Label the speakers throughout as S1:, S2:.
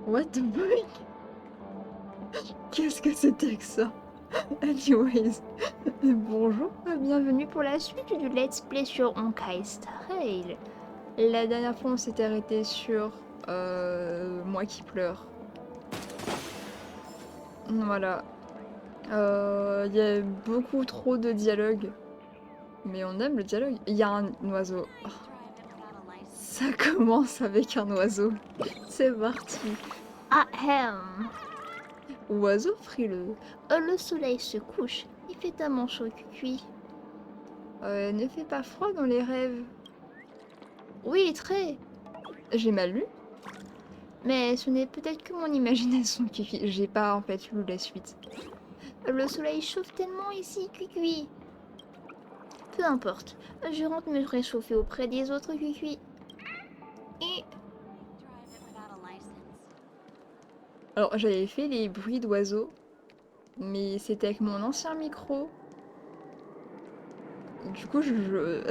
S1: What the fuck? Qu'est-ce que c'était que ça? Anyways, bonjour, bienvenue pour la suite du let's play sur Honkai Star Rail. La dernière fois on s'était arrêté sur moi qui pleure. Voilà. Il y a beaucoup trop de dialogue. Mais on aime le dialogue. Il y a un oiseau. Oh, ça commence avec un oiseau. C'est parti. Ahem. Oiseau frileux. Le soleil se couche. Il fait un manchot cuit. Ne fait pas froid dans les rêves. Oui, très. J'ai mal lu. Mais ce n'est peut-être que mon imagination qui... J'ai pas en fait lu la suite. Le soleil chauffe tellement ici, cuicui. Peu importe, je rentre me réchauffer auprès des autres cuicui. Et... Alors j'avais fait les bruits d'oiseaux, mais c'était avec mon ancien micro. Du coup je...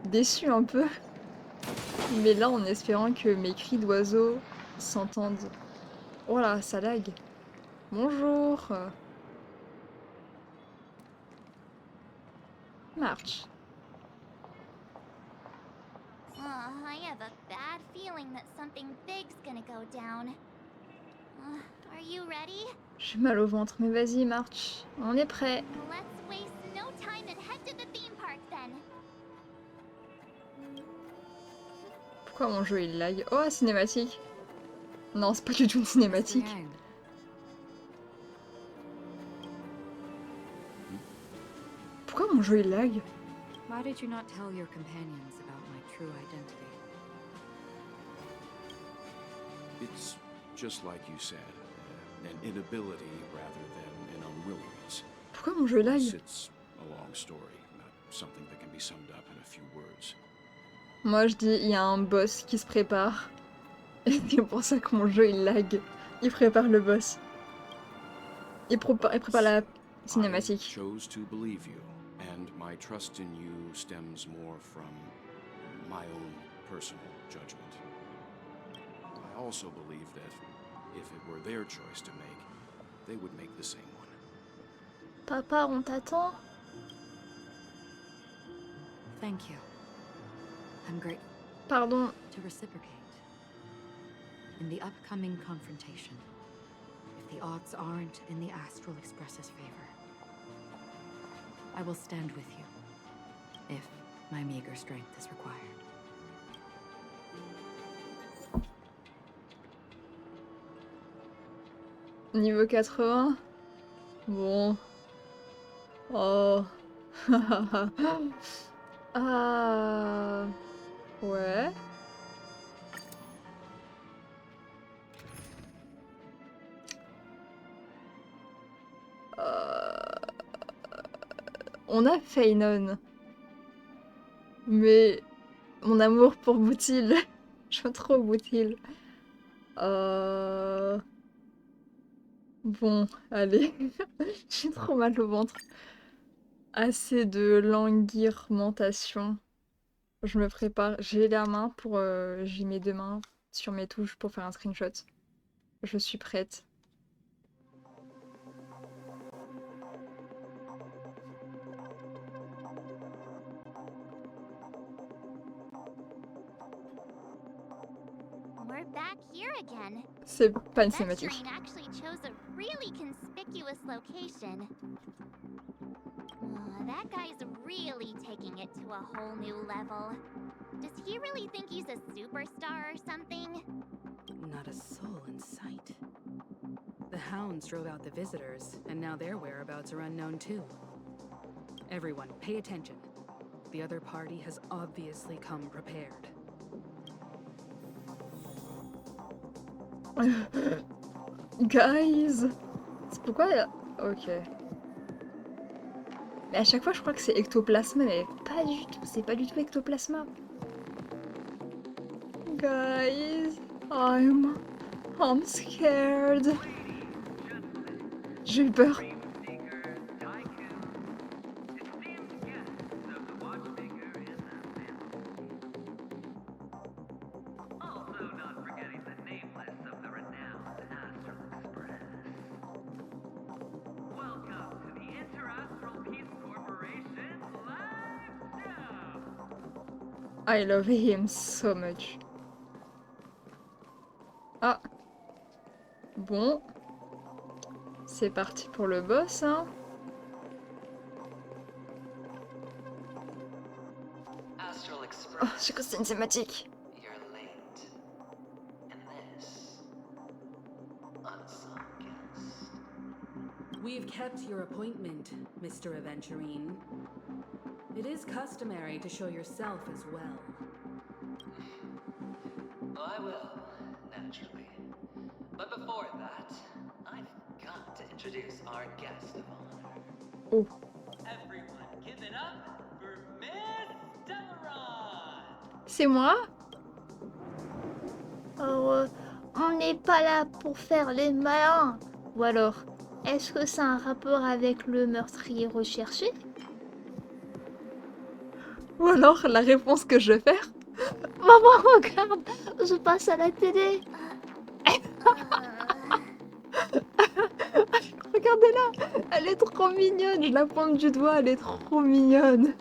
S1: déçu un peu. Mais là en espérant que mes cris d'oiseaux s'entendent. Oh là, ça lag. Bonjour. Marche.
S2: I have a bad feeling that something big's gonna go down. Are you ready?
S1: J'ai mal au ventre, mais vas-y, marche. On est prêt.
S2: Let's waste no time and head to the theme park then.
S1: Pourquoi mon jeu il lag? Oh, cinématique. Non, c'est pas du tout une cinématique. Pourquoi mon jeu il lag?
S3: Why did you not tell your companions about my true identity?
S4: It's just like you said, an inability rather than an unwillingness.
S1: Pourquoi mon jeu lag?
S4: It's a long story, not something that can be summed up in a few words.
S1: Moi je dis il y a un boss qui se prépare. Et c'est pour ça que mon jeu il lag. Il prépare le boss. Il prépare la cinématique.
S4: I chose to believe you, and my trust in you stems more from my own personal judgment. I also believe that if it were their choice to make, they would make the same one.
S1: Papa, on t'attend?
S3: Thank you. I'm grateful.
S1: Pardon.
S3: To reciprocate. In the upcoming confrontation, if the odds aren't in the Astral Express's favor, I will stand with you, if my meager strength is required.
S1: Niveau 80? Bon. Oh. Ah. Ouais. On a Feynon. Mais mon amour pour Boutil. Je veux trop Boutil. Bon, allez. J'ai trop mal au ventre. Assez de languirmentation. Je me prépare. J'ai la main pour... j'ai mes deux mains sur mes touches pour faire un screenshot. Je suis prête.
S2: We're back here again.
S1: C'est pas une cinématique.
S2: Aventurine actually chose a really conspicuous location. That guy's really taking it to a whole new level. Does he really think he's a superstar or something?
S3: Not a soul in sight. The hounds drove out the visitors, and now their whereabouts are unknown too. Everyone, pay attention. The other party has obviously come prepared.
S1: Guys! C'est pourquoi... Ok. Mais à chaque fois, je crois que c'est ectoplasma, mais pas du tout. C'est pas du tout ectoplasma. Guys, I'm scared. J'ai eu peur. I love him so much. Ah. Bon. C'est parti pour le boss, hein. Oh, j'ai cru que c'était une thématique.
S3: We've kept your appointment, Mr. Aventurine. It is customary to show yourself as well.
S5: I will, naturally. But before that, I've got to introduce our guest of honor.
S1: Oh.
S5: Everyone, give it up for Miss Delaron!
S1: C'est moi?
S6: Oh, on n'est pas là pour faire les malins. Ou alors, est-ce que ça a un rapport avec le meurtrier recherché?
S1: Ou alors, la réponse que je vais faire?
S6: Maman, regarde, je passe à la télé.
S1: Regardez-la, elle est trop mignonne. Je la pointe du doigt, elle est trop mignonne.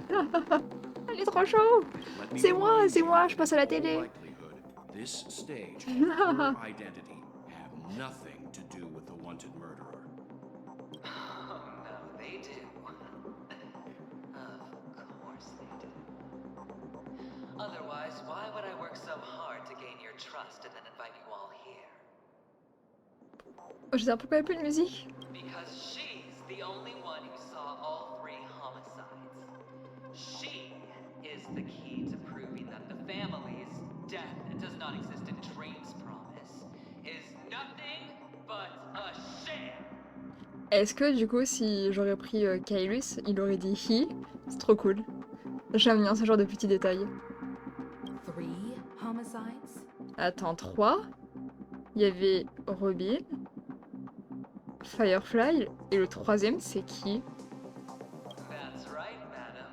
S1: Elle est trop chaude. C'est moi, je passe à la télé.
S4: This stage and her identity have nothing to do with the wanted murderer.
S5: Oh no, they do. Of course they do. Otherwise, why would I work so hard to gain your trust and then invite you all here?
S1: Je sais pas pourquoi il n'y a plus de musique.
S5: Because she's the only one who saw all 3 homicides. She is the key to proving that the family's death does not exist in Dream's promise is nothing but a sham.
S1: Est-ce que du coup, si j'aurais pris Kaelus, il aurait dit he? C'est trop cool. J'aime bien ce genre de petits détails.
S3: 3 homicides?
S1: Attends, 3. Il y avait Robin, Firefly, et le troisième, c'est qui?
S5: That's right, madam.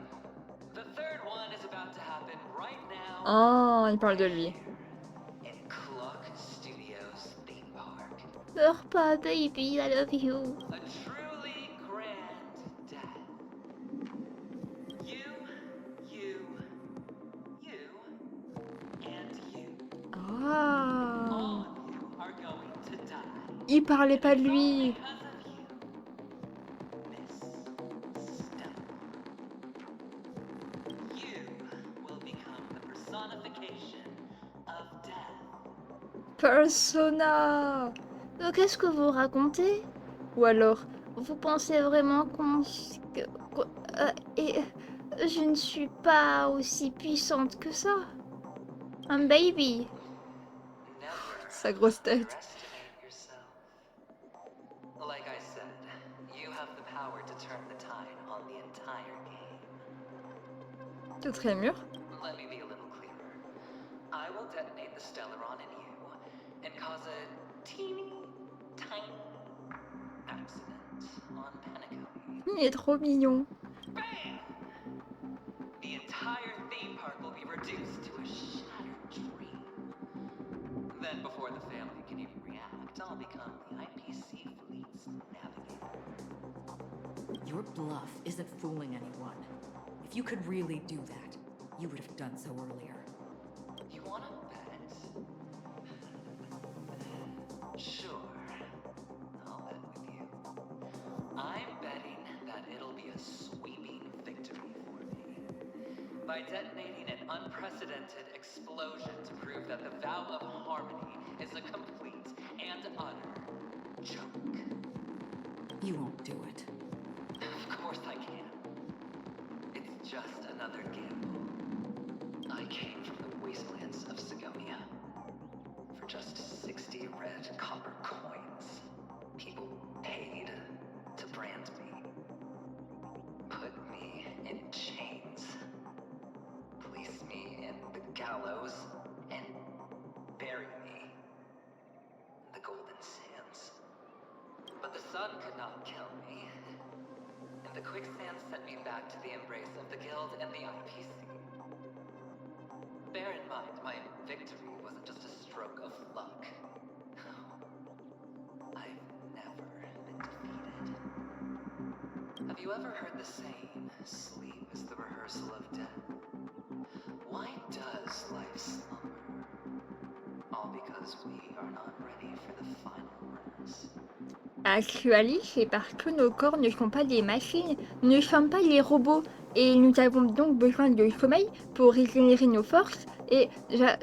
S5: The third one is about to happen right now.
S1: Ah, il parle de lui.
S5: In Clock Studios theme park.
S6: Meurs pas, baby, I love you.
S5: A truly grand death. You, and you.
S1: Ah,
S5: All of you are going to die.
S1: il parlait pas de lui.
S5: Because of you, Miss Stella. You will become the personification of death.
S1: Persona.
S6: Qu'est-ce que vous racontez?
S1: Ou alors,
S6: Vous pensez vraiment et je ne suis pas aussi puissante que ça. Un baby.
S5: Never
S1: sa grosse tête.
S5: underestimate yourself. Like I said, you have the power to turn the tide on the entire game.
S1: Quatrième mur.
S5: Let me be a little clearer. I will detonate the Stellaron in you and cause a teeny, tiny accident on Panico.
S1: Il est trop mignon.
S5: Bam! The entire theme park will be reduced to a shattered dream. Then, before the family can even react, I'll become the IPC fleet's navigator.
S3: Your bluff isn't fooling anyone. If you could really do that, you would have done so earlier.
S5: You wanna bet? Sure. I'll bet with you. I'm betting that it'll be a sweeping victory for me. By detonating an unprecedented explosion to prove that the vow of harmony is a complete and utter joke.
S3: You won't do it.
S5: Of course I can. It's just another gamble. I came from the wastelands of Sigonia. For just 60 red copper coins, people paid to brand me. Put me in chains. Place me in the gallows and bury me in the golden sands. But the sun could not kill me. And the quicksand sent me back to the embrace of the guild and the IPC. Bear in mind, my victory wasn't just a stroke of luck. I've never been defeated. Have you ever heard the saying, sleep is the rehearsal of death? Why does life slumber? All because we are not ready for the final rest.
S6: Actually, c'est parce que nos corps ne sont pas des machines, ne sommes pas des robots, et nous avons donc besoin de sommeil pour régénérer nos forces. Et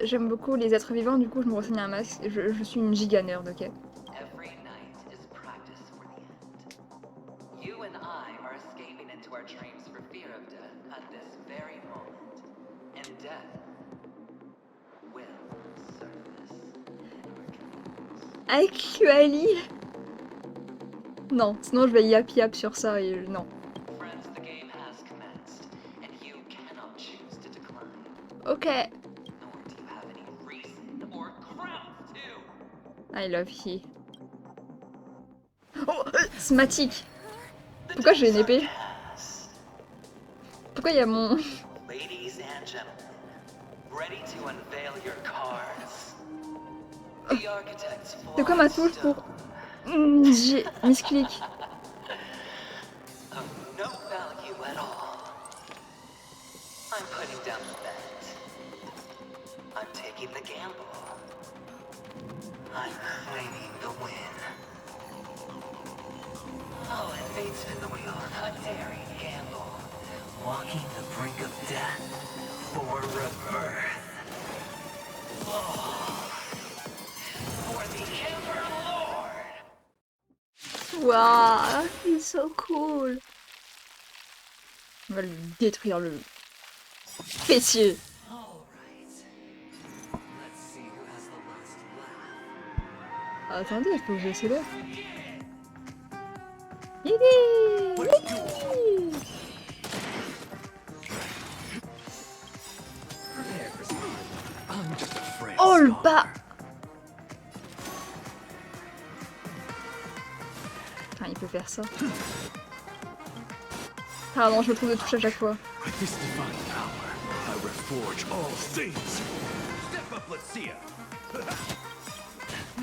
S6: j'aime beaucoup les êtres vivants, du coup je me renseigne un max, je suis une giga nerd, ok.
S5: Every night is practice for the end. You and I are escaping into our dreams for fear of death at this very moment. And death will surface in our dreams.
S6: Actually... Non, sinon je vais yap sur ça et non.
S5: Friends, the game has commenced, and you cannot choose to decline.
S6: Ok.
S5: Nor do you have any reason or grounds to.
S6: I love he. Oh, Smatic. Pourquoi j'ai une épée? Pourquoi il y a mon...
S5: Ladies and gentlemen, ready to unveil your cards. The architect's
S6: C'est quoi ma touche pour... J'ai misclick.
S5: Of no value at all. I'm putting down the bet. I'm taking the gamble. I'm claiming the win. Oh, and fate's been the wheel, a daring gamble. Walking the brink of death for rebirth. Oh, for the Emperor Lord!
S6: Waouh, c'est so cool. On va lui détruire le fessier. Attendez, il faut que je célèbre. Oh le bas. Putain, il peut faire ça. Pardon, je me trouve de touche à chaque fois.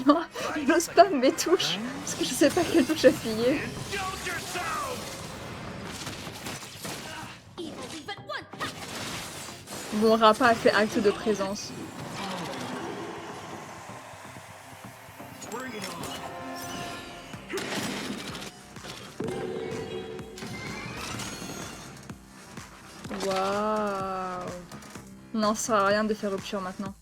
S6: Non, je spam mes touches, parce que je sais pas quelle touche appuyer. Bon, Rappa a fait acte de présence. Waouh. Non, ça sert à rien de faire rupture maintenant.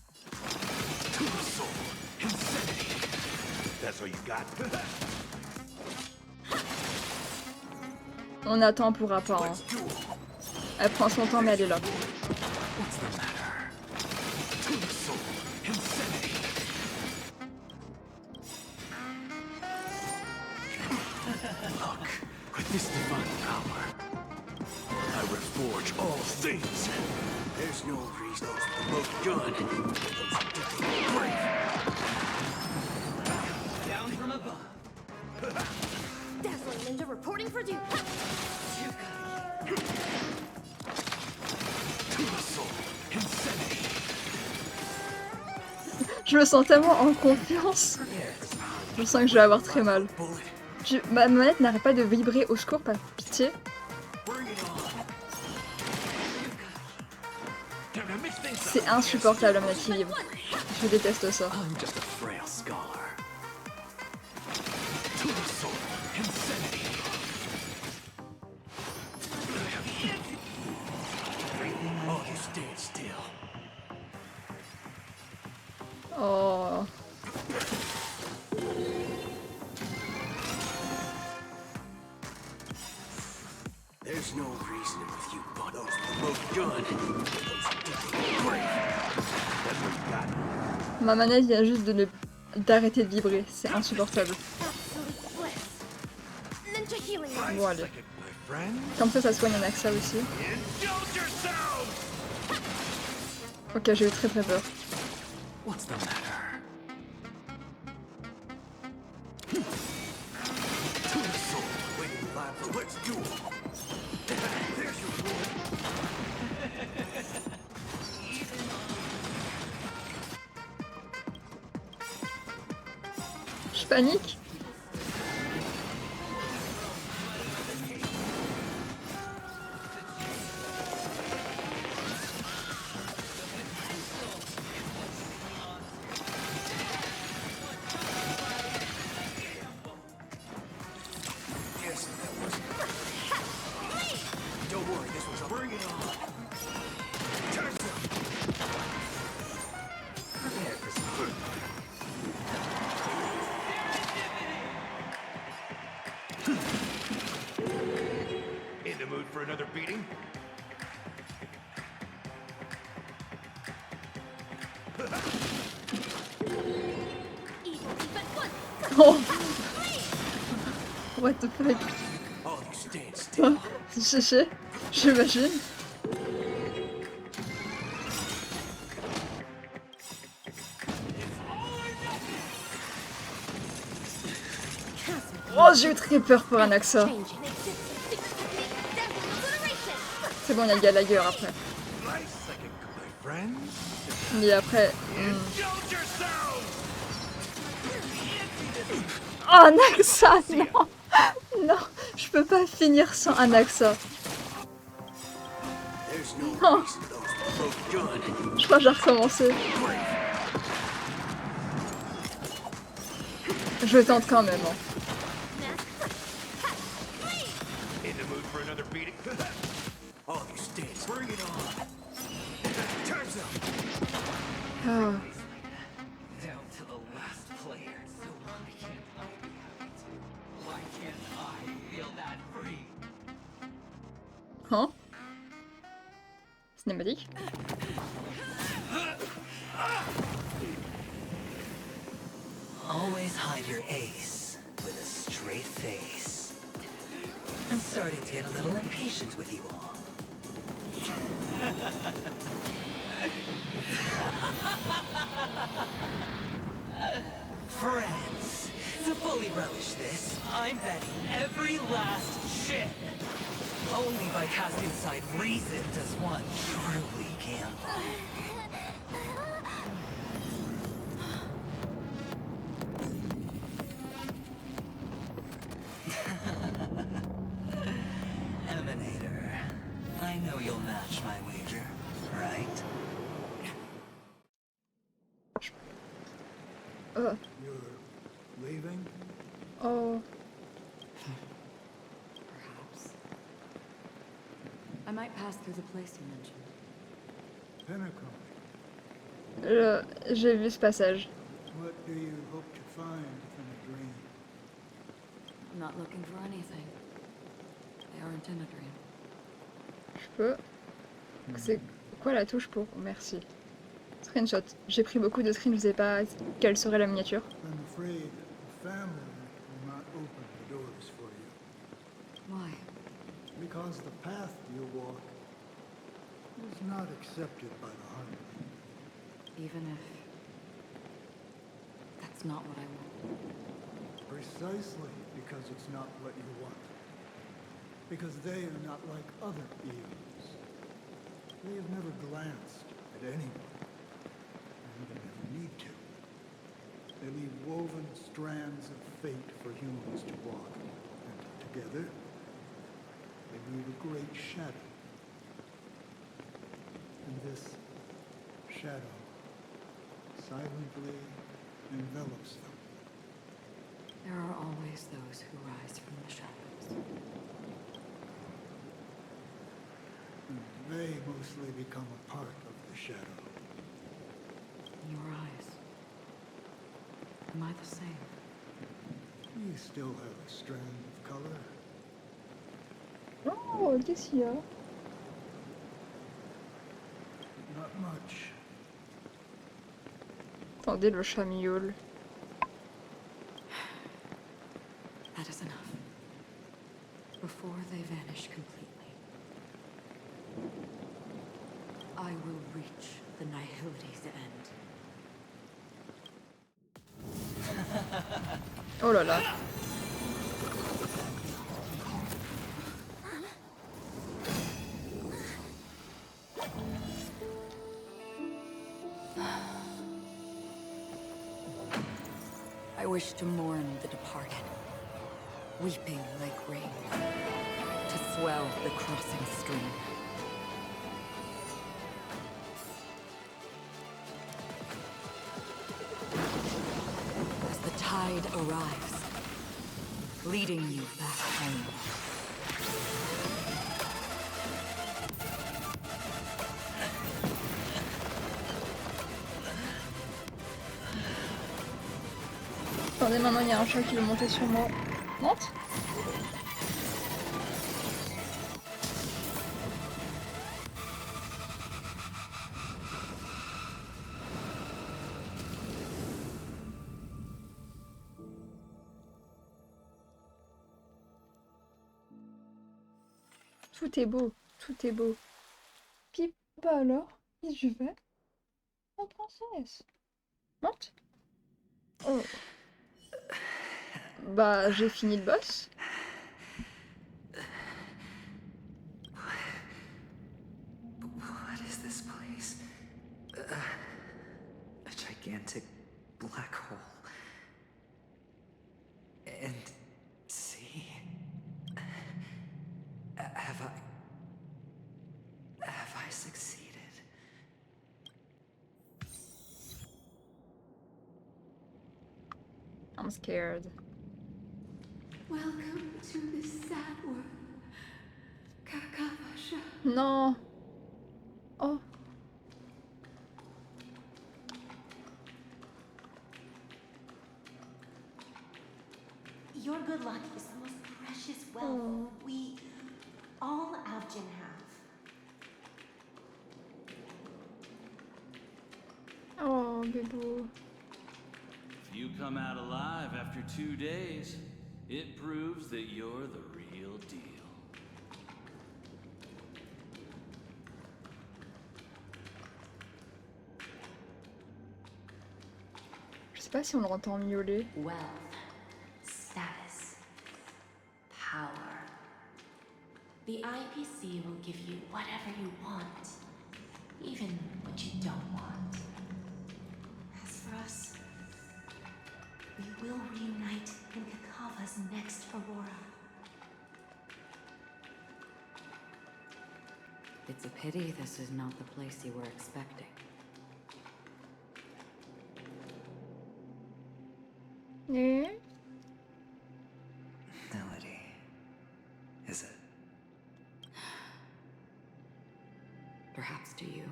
S6: On attend pour Rappa. Hein. Elle prend son temps, mais elle est là. Je me sens tellement en confiance. Je sens que je vais avoir très mal. Ma manette n'arrête pas de vibrer, au secours, par pitié. C'est insupportable la manette qui vibre. Je déteste ça. Oh. Ma manette vient juste d'arrêter de vibrer, c'est insupportable. Bon allez. Comme ça soigne un AXA aussi. Ok, j'ai eu très peur. Je panique.
S7: another beating?
S1: Oh. What the fuck?
S7: Oh, you stand still.
S1: J'imagine. Oh, j'ai eu très peur pour un AXA. C'est bon, il y a Gallagher après. Mais après... Oh, un AXA, non. Non, je peux pas finir sans un AXA. Non. Je crois que j'ai recommencé. Je tente quand même. Hein. Oh. Hein? Cinématique?
S5: Always hide your ace with a straight face. I'm starting to get a little impatient with you all. Friends, to fully relish this, I'm betting every last chip. Only by casting aside reason does one truly gamble. Emanator, I know you'll match my wager, right?
S7: You're leaving?
S1: Oh.
S3: Perhaps. I might pass through the place you mentioned.
S7: Pinnacle.
S1: J'ai vu ce passage.
S7: What do you hope to find in a dream?
S3: I'm not looking for anything. They aren't in a dream.
S1: Je peux... C'est quoi la touche pour... Merci. Screenshot. J'ai pris beaucoup de screens, je sais pas quelle serait la miniature.
S7: I'm afraid the family will not open the doors for you.
S3: Why?
S7: Because the path you walk is not accepted by the hungry.
S3: Even if that's not what I want.
S7: Precisely because it's not what you want. Because they are not like other eels. They have never glanced at anyone. And they never need to. They leave woven strands of fate for humans to walk. And together, they weave a great shadow. And this shadow silently envelops them.
S3: There are always those who rise from the shadows.
S7: And they mostly become a part of the shadow.
S3: In your eyes, am I the same?
S7: You still have a strand of color.
S1: Oh, qu'est-ce qu'il y a?
S7: Not much.
S1: Attendez, le chat miaule.
S3: That is enough. Before they vanish completely, I will reach the nihility's end.
S1: Oh là là.
S3: I wish to mourn the departed, weeping like rain, to swell the crossing stream. As the tide arrives, leading you back home.
S1: Attendez, maintenant il y a un chat qui veut monter sur moi. Monte. Tout est beau, tout est beau. Puis, bah alors, et je vais, ma princesse. Monte. Oh. Bah, j'ai fini le boss.
S5: What is this place? A gigantic black hole. And see, have I succeeded?
S1: I'm scared.
S3: Welcome to this sad world, Kakavasha.
S1: Non. Oh.
S8: Your good luck is the most precious wealth we, all Avgin have.
S1: Oh, bebou.
S9: If you come out alive after 2 days, it proves that you're the real deal.
S1: Je sais pas si on l'entend miauler.
S8: Wealth, status, power. The IPC will give you whatever you want, even what you don't want. As for us, we will reunite in Kakava's next Aurora.
S3: It's a pity this is not the place you were expecting.
S1: Eh?
S5: Melody. Is it?
S3: Perhaps to you,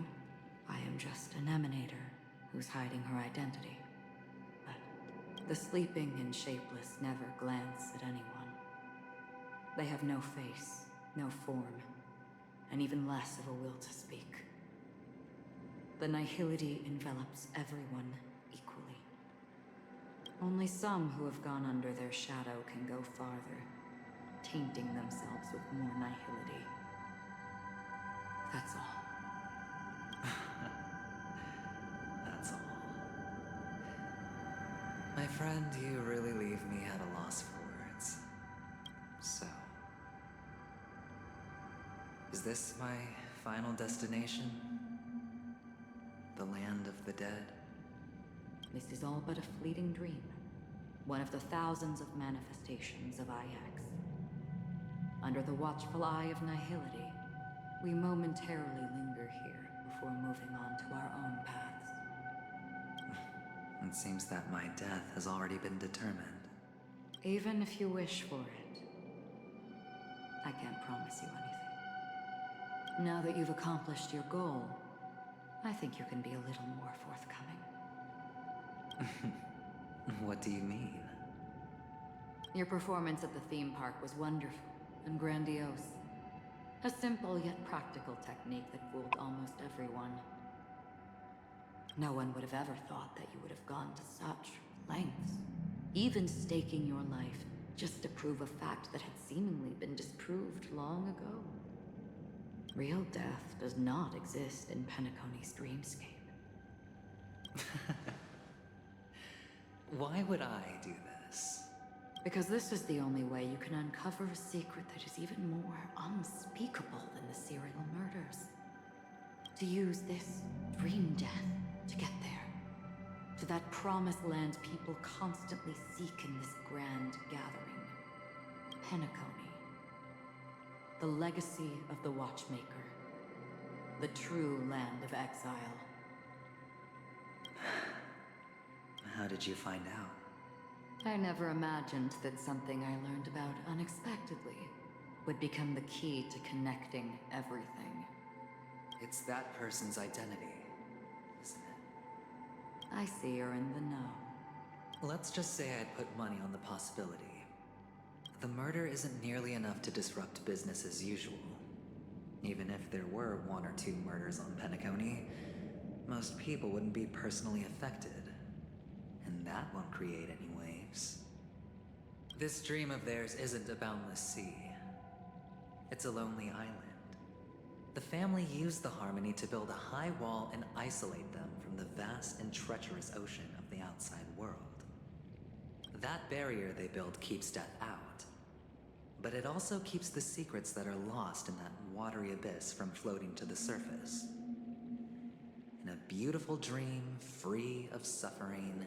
S3: I am just an emanator who's hiding her identity. But the sleeping and shapeless never glance at anyone. They have no face, no form, and even less of a will to speak. The nihility envelops everyone equally. Only some who have gone under their shadow can go farther, tainting themselves with more nihility. That's all.
S5: That's all. My friend, you really leave me at a loss for words. So, is this my final destination? The land of the dead?
S3: This is all but a fleeting dream. One of the thousands of manifestations of IX. Under the watchful eye of nihility, we momentarily linger here before moving on to our own paths.
S5: It seems that my death has already been determined.
S3: Even if you wish for it, I can't promise you anything. Now that you've accomplished your goal, I think you can be a little more forthcoming.
S5: What do you mean?
S3: Your performance at the theme park was wonderful and grandiose. A simple yet practical technique that fooled almost everyone. No one would have ever thought that you would have gone to such lengths, even staking your life just to prove a fact that had seemingly been disproved long ago. Real death does not exist in Penacony's dreamscape.
S5: Why would I do this?
S3: Because this is the only way you can uncover a secret that is even more unspeakable than the serial murders. To use this dream death to get there. To that promised land people constantly seek in this grand gathering. Penacony. The legacy of the Watchmaker. The true land of exile.
S5: How did you find out?
S3: I never imagined that something I learned about unexpectedly would become the key to connecting everything.
S5: It's that person's identity, isn't it?
S3: I see you're in the know.
S5: Let's just say I'd put money on the possibility. The murder isn't nearly enough to disrupt business as usual. Even if there were 1 or 2 murders on Penacony, most people wouldn't be personally affected. And that won't create any waves. This dream of theirs isn't a boundless sea. It's a lonely island. The family used the Harmony to build a high wall and isolate them from the vast and treacherous ocean of the outside world. That barrier they built keeps death out, but it also keeps the secrets that are lost in that watery abyss from floating to the surface. In a beautiful dream, free of suffering,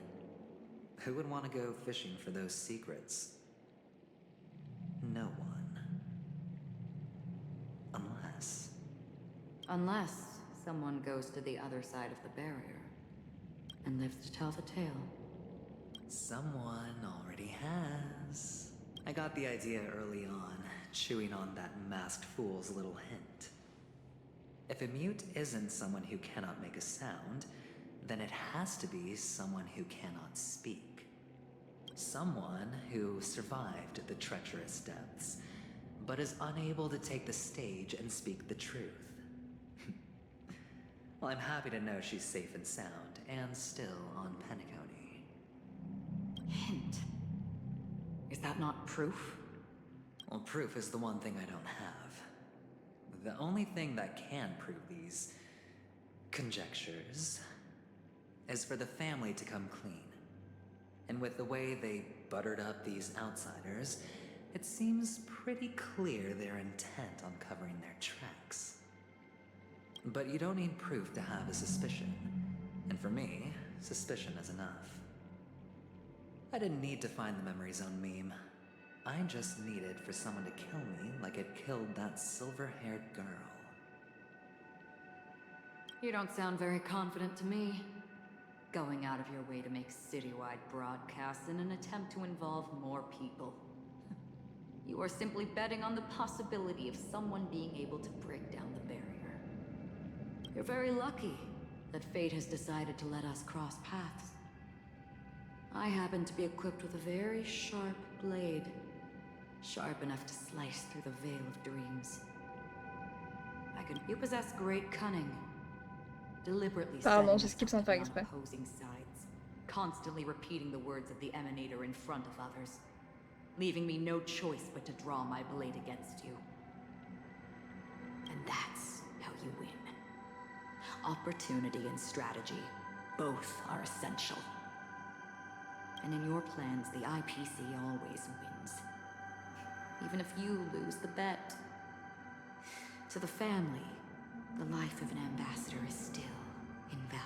S5: who would want to go fishing for those secrets? No one.
S3: Unless someone goes to the other side of the barrier and lives to tell the tale.
S5: Someone already has. I got the idea early on, chewing on that masked fool's little hint. If a mute isn't someone who cannot make a sound, then it has to be someone who cannot speak. Someone who survived the treacherous depths, but is unable to take the stage and speak the truth. Well, I'm happy to know she's safe and sound, and still on Penacony.
S3: Hint. Is that not proof?
S5: Well, proof is the one thing I don't have. The only thing that can prove these conjectures is for the family to come clean. And with the way they buttered up these outsiders, it seems pretty clear their intent on covering their tracks. But you don't need proof to have a suspicion. And for me, suspicion is enough. I didn't need to find the Memory Zone meme. I just needed for someone to kill me like it killed that silver-haired girl.
S3: You don't sound very confident to me. Going out of your way to make citywide broadcasts in an attempt to involve more people. You are simply betting on the possibility of someone being able to break down the barrier. You're very lucky that fate has decided to let us cross paths. I happen to be equipped with a very sharp blade. Sharp enough to slice through the veil of dreams. You possess great cunning. Deliberately
S6: Pardon,
S3: setting us
S6: j'esquive
S3: up
S6: sans faire
S3: on
S6: exprès.
S3: opposing sides. Constantly repeating the words of the Emanator in front of others. Leaving me no choice but to draw my blade against you. And that's how you win. Opportunity and strategy, both are essential. And in your plans, the IPC always wins. Even if you lose the bet. To the family, the life of an ambassador is still invaluable.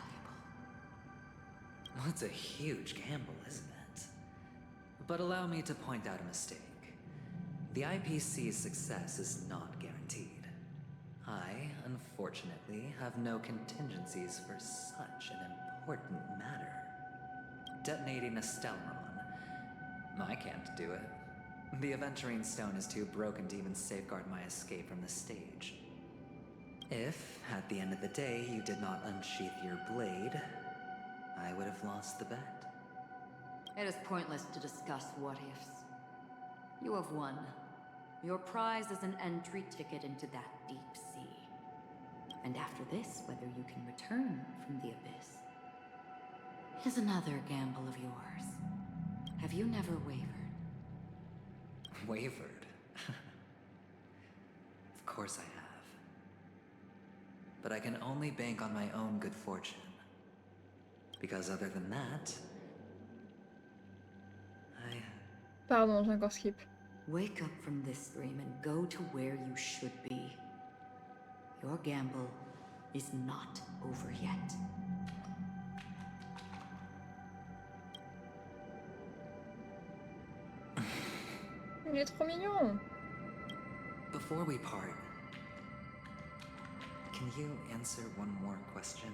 S5: Well, it's a huge gamble, isn't it? But allow me to point out a mistake. The IPC's success is not guaranteed. I, unfortunately, have no contingencies for such an important matter. Detonating a Stellaron. I can't do it. The Aventurine stone is too broken to even safeguard my escape from the stage. If, at the end of the day, you did not unsheath your blade, I would have lost the bet.
S3: It is pointless to discuss what-ifs. You have won. Your prize is an entry ticket into that deep sea. And after this, whether you can return from the abyss is another gamble of yours. Have you never wavered?
S5: Wavered? Of course I have. But I can only bank on my own good fortune. Because other than that,
S6: Pardon, j'ai encore skip.
S3: Wake up from this dream and go to where you should be. Your gamble is not over yet.
S6: Il est trop mignon.
S5: Before we part, can you answer one more question?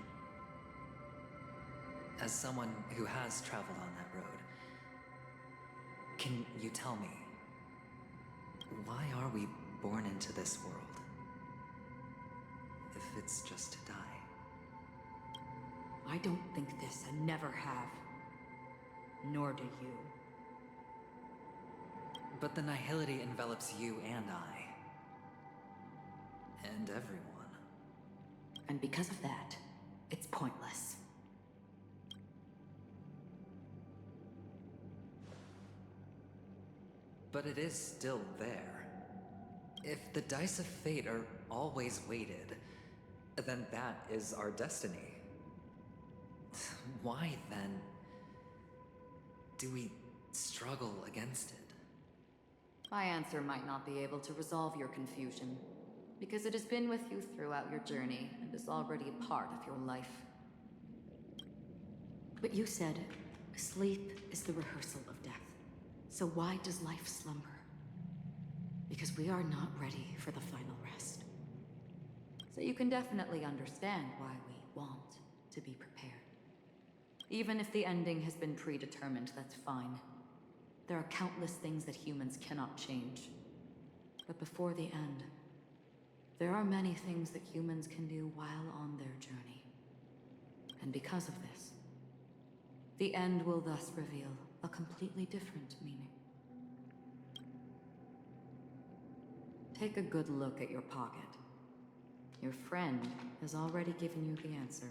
S5: As someone who has traveled on that road, can you tell me, why are we born into this world? If it's just to die.
S3: I don't think this and never have. Nor do you.
S5: But the nihility envelops you and I. And everyone.
S3: And because of that, it's pointless.
S5: But it is still there. If the dice of fate are always weighted, then that is our destiny. Why, then, do we struggle against it?
S3: My answer might not be able to resolve your confusion, because it has been with you throughout your journey and is already a part of your life. But you said, sleep is the rehearsal of death. So why does life slumber? Because we are not ready for the final rest. So you can definitely understand why we want to be prepared. Even if the ending has been predetermined, that's fine. There are countless things that humans cannot change. But before the end, there are many things that humans can do while on their journey. And because of this, the end will thus reveal a completely different meaning. Take a good look at your pocket. Your friend has already given you the answer.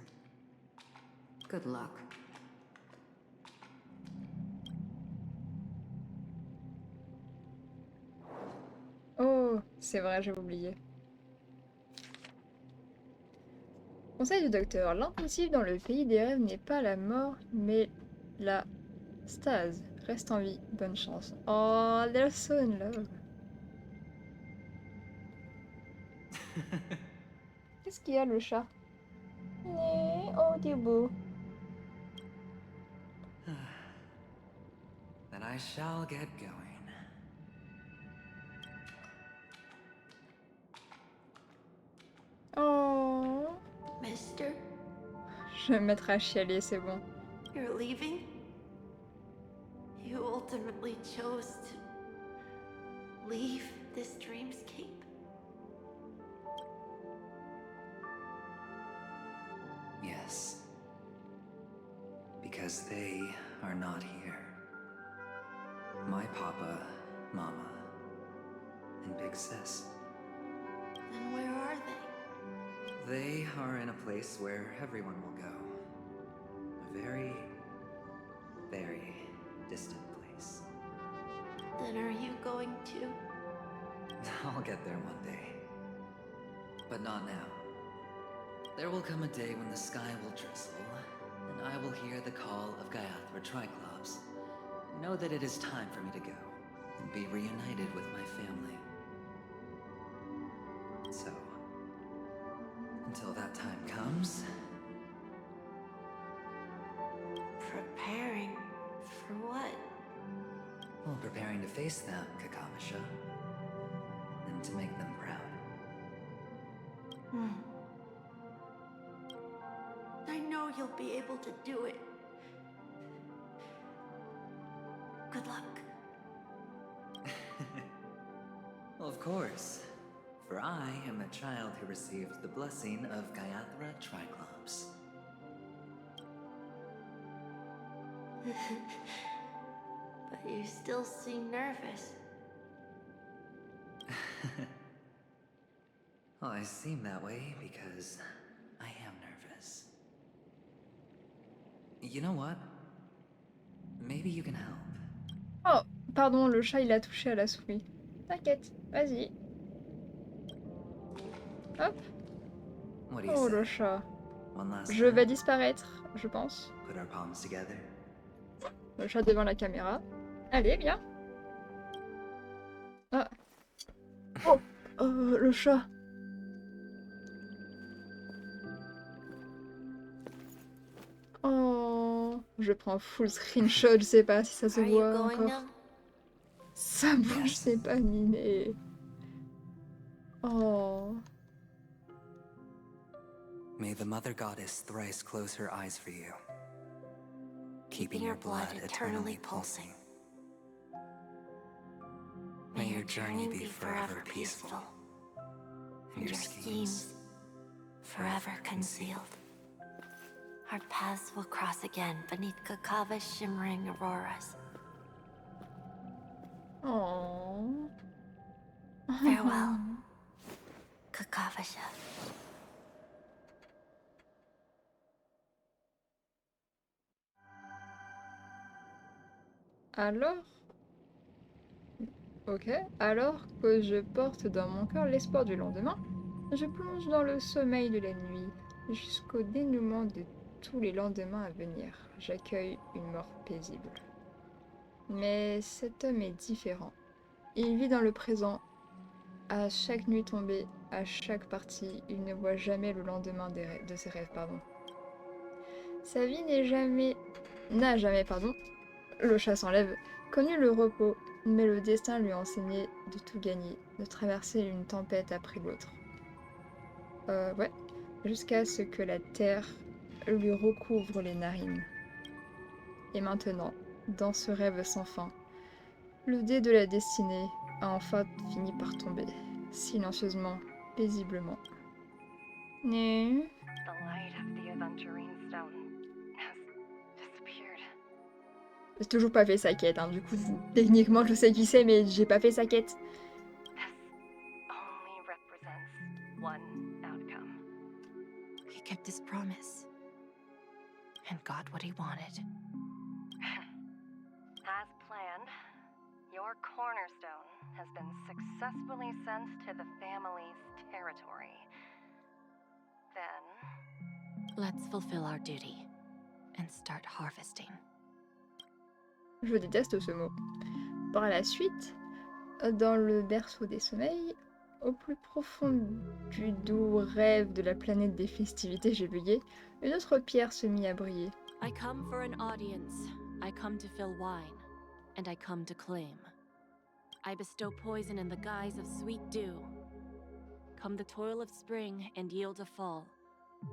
S3: Good luck.
S1: Oh, c'est vrai, j'avais oublié. Conseil du docteur, l'impossible dans le pays des rêves n'est pas la mort, mais la stase. Reste en vie, bonne chance. Oh, they're so in love. Qu'est-ce qu'il y a le chat? Oh, t'es beau.
S5: Then I shall get going.
S1: Oh,
S8: Mister,
S1: je vais me mettre à chialer, c'est bon.
S8: you're leaving? You ultimately chose to leave this dreamscape?
S5: Yes. Because they are not here. My papa, mama, and big sis.
S8: Then where are they?
S5: They are in a place where everyone will go. A very, very distant place.
S8: Then are you going to?
S5: I'll get there one day. But not now. There will come a day when the sky will drizzle, and I will hear the call of Gaiathra Triclops. Know that it is time for me to go, and be reunited with my family. So, until that time comes...
S8: Preparing for what?
S5: Well, preparing to face them, Kakamisha. And to make them proud.
S8: I know you'll be able to do it. Good luck.
S5: Well, of course. For I am the child who received the blessing of Gaiathra Triclops.
S8: But you still seem nervous.
S5: Well, I seem that way because I am nervous. You know what? Maybe you can help.
S1: Oh, pardon, le chat il a touché à la souris. T'inquiète, vas-y. Hop.
S5: What do you
S1: Oh
S5: say?
S1: le chat.
S5: One last
S1: Je
S5: time?
S1: vais disparaître, je pense.
S5: Put our palms together.
S1: Le chat devant la caméra. Allez, viens. Ah. Oh, le chat. Oh, je prends full screenshot, je sais pas si ça se
S8: Are you
S1: voit
S8: going
S1: encore.
S8: now?
S1: Ça bouge,
S5: Yes.
S1: c'est pas miné. Oh.
S5: May the Mother Goddess thrice close her eyes for you, keeping your blood eternally pulsing. May your journey be forever peaceful, and your schemes
S8: forever concealed. Our paths will cross again beneath Kakava's shimmering auroras.
S1: Oh.
S8: Farewell, Kakavasha.
S1: Alors? Ok, alors que je porte dans mon cœur l'espoir du lendemain, je plonge dans le sommeil de la nuit jusqu'au dénouement de tous les lendemains à venir. J'accueille une mort paisible. Mais cet homme est différent. Il vit dans le présent. À chaque nuit tombée, à chaque partie, il ne voit jamais le lendemain de ses rêves. Sa vie n'a jamais, le chat s'enlève, connu le repos, mais le destin lui a enseigné de tout gagner, de traverser une tempête après l'autre. Ouais, jusqu'à ce que la terre lui recouvre les narines. Et maintenant, dans ce rêve sans fin, le dé de la destinée a enfin fini par tomber, silencieusement, paisiblement. Mais...
S10: The light of the Aventurine stone has disappeared.
S1: J'ai toujours pas fait sa quête, hein. Du coup, techniquement, je sais qui c'est, mais j'ai pas fait sa quête.
S10: This only represents one outcome.
S3: He kept his promise. And got what he wanted.
S10: As planned, your cornerstone has been successfully sent to the family's territory. Then...
S3: Let's fulfill our duty and start harvesting.
S1: Je déteste ce mot. Par la suite, dans le berceau des sommeils, au plus profond du doux rêve de la planète des festivités, j'ai bugué, une autre pierre se mit à briller.
S11: I come for an audience. I come to fill wine, and I come to claim. I bestow poison in the guise of sweet dew. Come the toil of spring and yield a fall.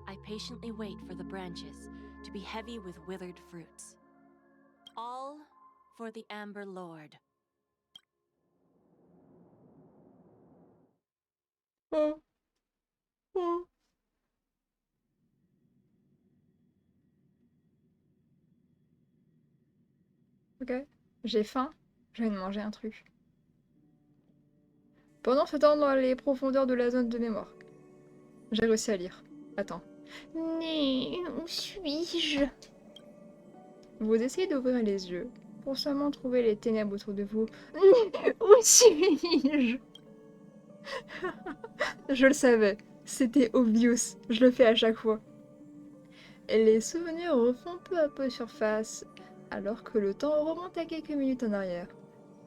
S11: I patiently wait for the branches to be heavy with withered fruits. All for the Amber Lord.
S1: Oh. Oh. Ok, j'ai faim, j'ai envie de manger un truc. Pendant ce temps, dans les profondeurs de la zone de mémoire, j'ai réussi à lire. Attends.
S6: Mais où suis-je?
S1: Vous essayez d'ouvrir les yeux pour seulement trouver les ténèbres autour de vous.
S6: Où suis-je?
S1: Je le savais, c'était obvious, je le fais à chaque fois. Et les souvenirs refont peu à peu surface, alors que le temps remonte à quelques minutes en arrière.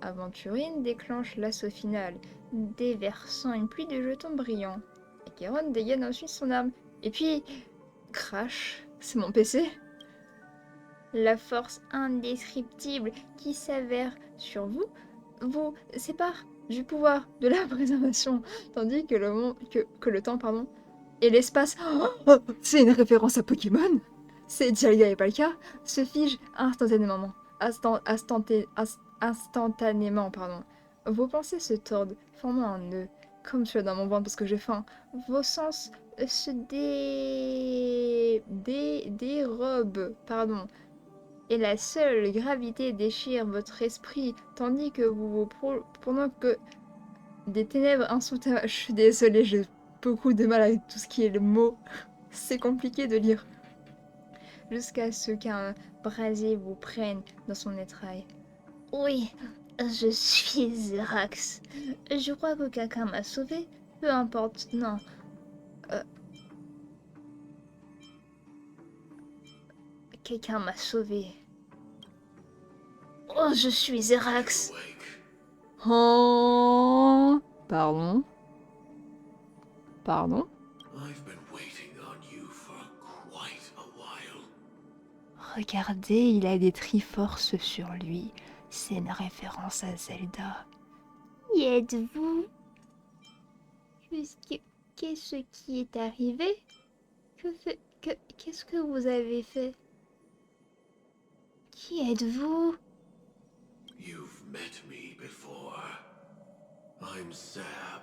S1: Aventurine déclenche l'assaut final, déversant une pluie de jetons brillants. Et Kéron dégaine ensuite son arme. Et puis... Crash, c'est mon PC.
S6: La force indescriptible qui s'avère sur vous vous sépare
S1: Du pouvoir, de la préservation, tandis que le temps, et l'espace, c'est une référence à Pokémon. C'est Dialga et Palkia se figent instantanément. Vos pensées se tordent, formant un nœud, comme celui dans mon ventre parce que j'ai faim. Vos sens se dérobent, et la seule gravité déchire votre esprit, tandis que pendant que des ténèbres insoutenables... Je suis désolée, j'ai beaucoup de mal avec tout ce qui est le mot. C'est compliqué de lire. Jusqu'à ce qu'un brasier vous prenne dans son étrail.
S6: Oui, je suis Zerax. Je crois que quelqu'un m'a sauvé. Peu importe, non. Quelqu'un m'a sauvé. Oh, je suis Zerax.
S1: Oh, pardon.
S4: I've been waiting on you for quite a while.
S6: Regardez, il a des triforces sur lui. C'est une référence à Zelda. Qui êtes-vous? Qu'est-ce qui est arrivé? Qu'est-ce que vous avez fait? Qui êtes-vous?
S4: You've met me before. I'm Sam,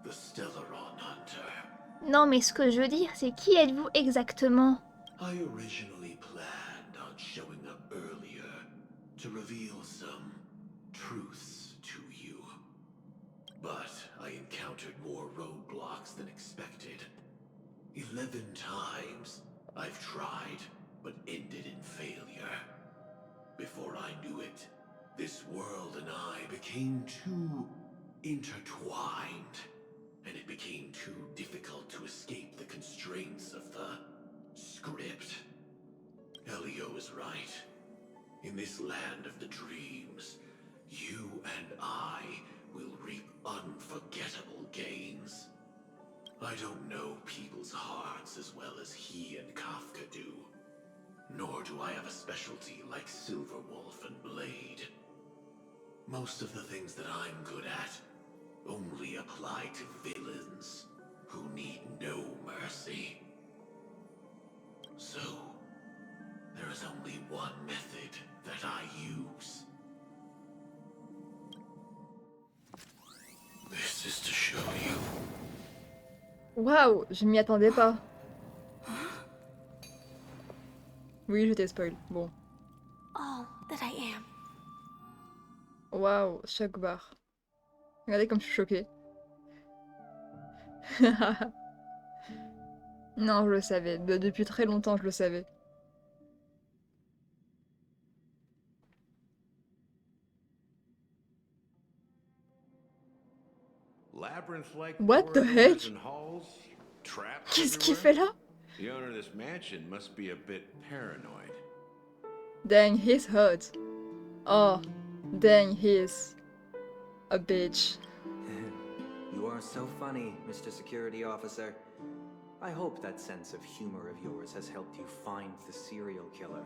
S4: the Stellaron Hunter.
S6: Non, mais ce que je veux dire, c'est qui êtes-vous exactement?
S4: I originally planned on showing up earlier to reveal some truths to you. But I encountered more roadblocks than expected. 11 times I've tried, but ended in failure. Before I knew it, this world and I
S12: became too intertwined, and it became too difficult to escape the constraints of the script. Elio is right. In this land of the dreams, you and I will reap unforgettable gains. I don't know people's hearts as well as he and Kafka do. Nor do I have a specialty like Silverwolf and Blade. Most of the things that I'm good at only apply to villains who need no mercy. So, there is only one method that I use. This is to show you.
S1: Waouh, je m'y attendais pas. Oui, je t'ai spoil. Bon.
S8: All that I am.
S1: Waouh, choc bar. Regardez comme je suis choquée. Non, je le savais. Depuis très longtemps, je le savais. What the heck? Qu'est-ce qu'il fait là?
S12: The owner of this mansion must be a bit paranoid.
S1: Dang, he's hot. Oh, dang, he's a bitch.
S5: You are so funny, Mr. Security Officer. I hope that sense of humor of yours has helped you find the serial killer.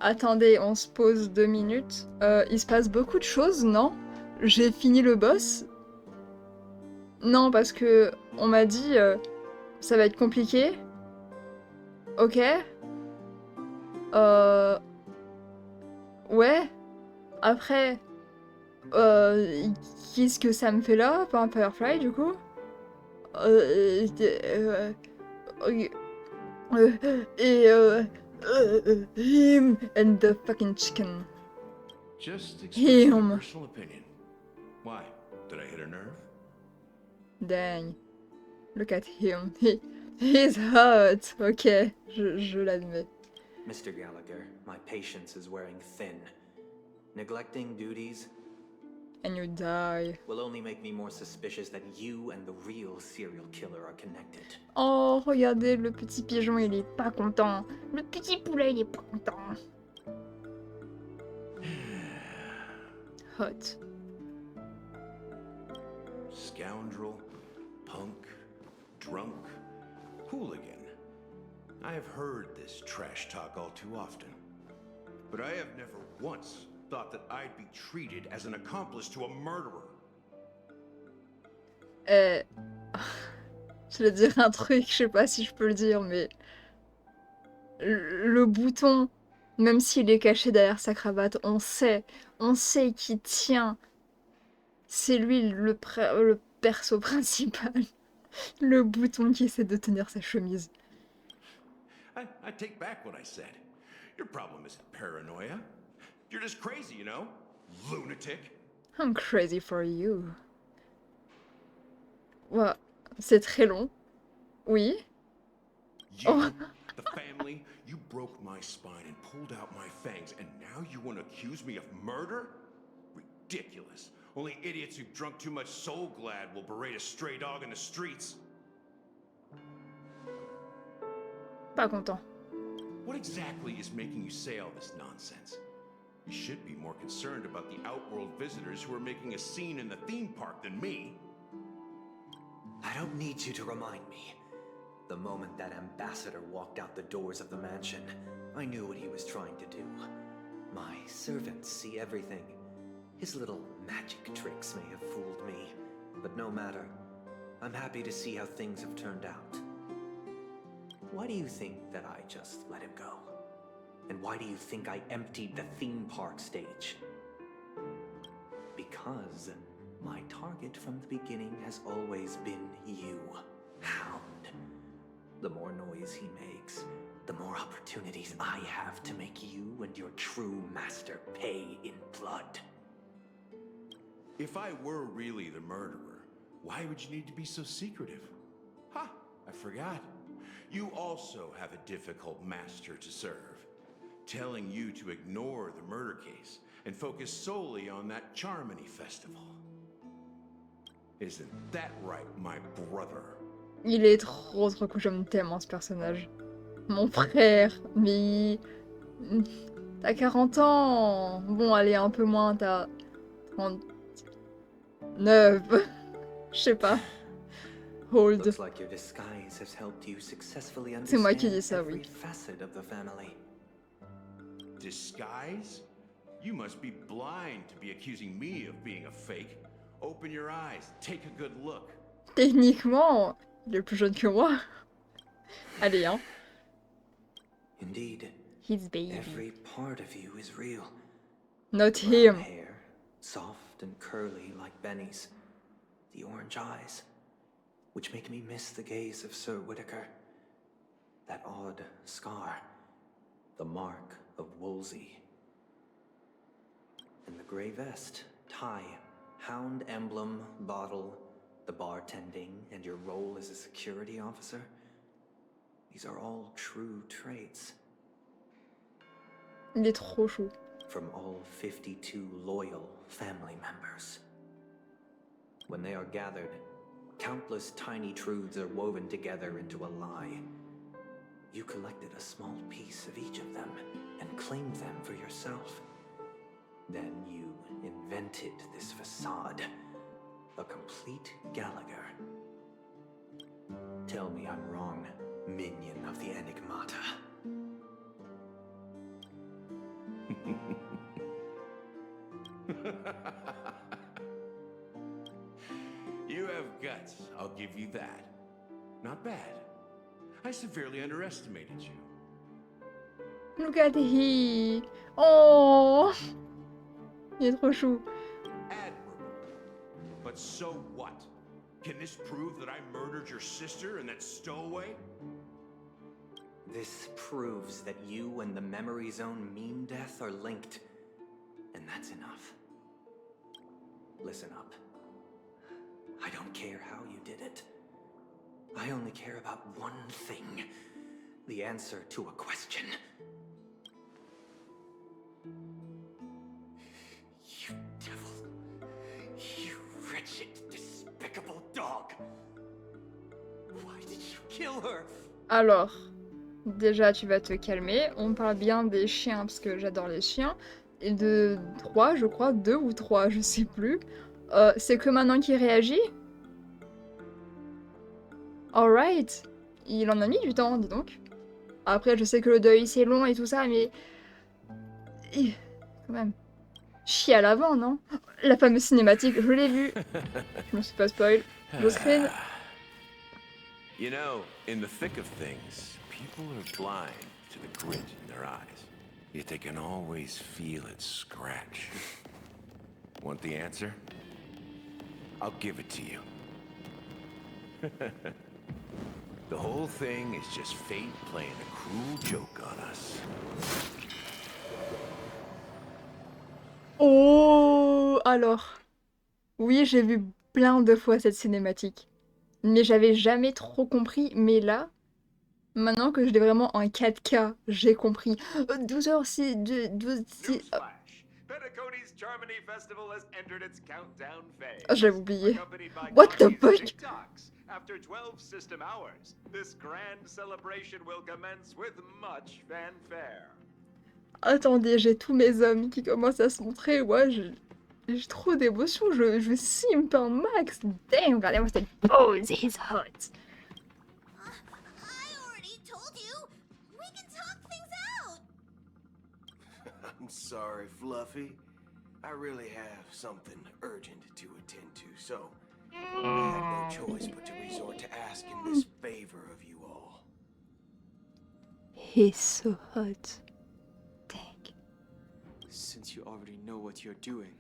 S1: Attendez, on se pose 2 minutes. Il se passe beaucoup de choses, non? J'ai fini le boss? Non, parce que on m'a dit ça va être compliqué. Ok. Ouais. Après, qu'est-ce que ça me fait là? Pas un Firefly du coup? Him and the fucking chicken.
S12: Just express
S1: Him.
S12: my personal opinion. Why? Did I hit a nerve?
S1: Dang. Look at him. He's hot. Ok, je l'admets.
S5: Mr. Gallagher, my patience is wearing thin. Neglecting duties
S1: And you die.
S5: will only make me more suspicious that you and the real serial killer are connected.
S1: Oh, regardez, le petit pigeon, il est pas content. Le petit poulet, il est pas content. Hot.
S12: Scoundrel, punk, drunk, hooligan. I have heard this trash talk all too often. But I have never once thought that I'd be treated as an accomplice to a murderer.
S1: Je vais dire un truc, je sais pas si je peux le dire, mais... Le bouton, même s'il est caché derrière sa cravate, on sait qu'il tient. C'est lui le perso principal. Le bouton qui essaie de tenir sa chemise.
S12: I take back what I said. Your problem isn't paranoia. You're just crazy, you know? Lunatic.
S1: I'm crazy for you. Ouais, c'est très long. Oui.
S12: You,
S1: Oh.
S12: the family, you broke my spine and pulled out my fangs, and now you want to accuse me of murder? Ridiculous. Only idiots who've drunk too much Soul Glad will berate a stray dog in the streets.
S1: Pas content.
S12: What exactly is making you say all this nonsense? You should be more concerned about the Outworld visitors who are making a scene in the theme park than me.
S5: I don't need you to remind me. The moment that ambassador walked out the doors of the mansion, I knew what he was trying to do. My servants see everything. His little magic tricks may have fooled me, but no matter. I'm happy to see how things have turned out. Why do you think that I just let him go? And why do you think I emptied the theme park stage? Because my target from the beginning has always been you, Hound. The more noise he makes, the more opportunities I have to make you and your true master pay in blood.
S12: If I were really the murderer, why would you need to be so secretive? Ha! I forgot. You also have a difficult master to serve. Telling you to ignore the murder case and focus solely on that Charmony festival. Isn't that right, my brother?
S1: Il est trop cool, j'aime tellement ce personnage. Mon frère, mais... T'as 40 ans. Bon, allez, un peu moins, t'as 39. Je sais pas. Hold.
S5: Looks like your disguise has helped you successfully
S1: C'est moi qui
S5: understand
S1: dis ça,
S5: every
S1: oui.
S5: facet of the family.
S12: Disguise? You must be blind to be accusing me of being a fake. Open your eyes, take a good look.
S1: Techniquement, il est plus jeune que moi. Allez, hein.
S5: Indeed,
S1: His baby.
S5: every part of you is real.
S1: Not
S5: Brown
S1: him.
S5: hair, soft and curly like Benny's. The orange eyes, which make me miss the gaze of Sir Whitaker. That odd scar, the mark of Wolsey. And the gray vest, tie, hound emblem, bottle, the bartending, and your role as a security officer. These are all true traits.
S1: Il est trop chou.
S5: From all 52 loyal family members. When they are gathered, countless tiny truths are woven together into a lie. You collected a small piece of each of them and claimed them for yourself. Then you invented this facade, a complete Gallagher. Tell me I'm wrong, minion of the Enigmata.
S12: You have guts, I'll give you that. Not bad. I severely underestimated you.
S1: Look at he. Oh. Il est trop chou.
S12: Admirable. But so what? Can this prove that I murdered your sister and that stowaway?
S5: This proves that you and the Memory Zone Meme Death are linked. And that's enough. Listen up. I don't care how you did it. I only care about one thing. The answer to a question. You devil. You wretched, despicable dog. Why did you kill her?
S1: Alors, déjà, tu vas te calmer. On parle bien des chiens, parce que j'adore les chiens. Et de 3, je crois, 2 ou 3, je sais plus. C'est que maintenant qu'il réagit. Alright. Il en a mis du temps, dis donc. Après, je sais que le deuil, c'est long et tout ça, mais... Quand même. Chier à l'avant, non? La fameuse cinématique, je l'ai vue. Je me suis pas spoil. Go screen.
S12: You know, in the thick of things, people are blind to the grit in their eyes. Yet they can always feel it scratch. Want the answer? I'll give it to you. The whole thing is just fate playing a cruel joke on us.
S1: Oh, alors. Oui, j'ai vu plein de fois cette cinématique. Mais j'avais jamais trop compris. Mais là, maintenant que je l'ai vraiment en 4K, j'ai compris. 12h, 6, 12, 6...
S13: Penacony's Charmony Festival has entered its countdown phase.
S1: Oh, je l'avais oublié.
S13: Accompanied by
S1: What the
S13: Connie's
S1: fuck?
S13: TikToks. After 12 system hours, this grand celebration will commence with much fanfare.
S1: Attendez, j'ai tous mes hommes qui commencent à se montrer. Ouais, j'ai trop d'émotion. Je simp un max. Damn, regardez-moi cette pose. He's hot.
S2: I already told you. We can talk things out.
S4: I'm sorry, Fluffy. I really have something urgent to attend to, so I had no choice but to resort to asking this favor of you all.
S1: He's so hot. Dang.
S14: Since you already know what you're doing,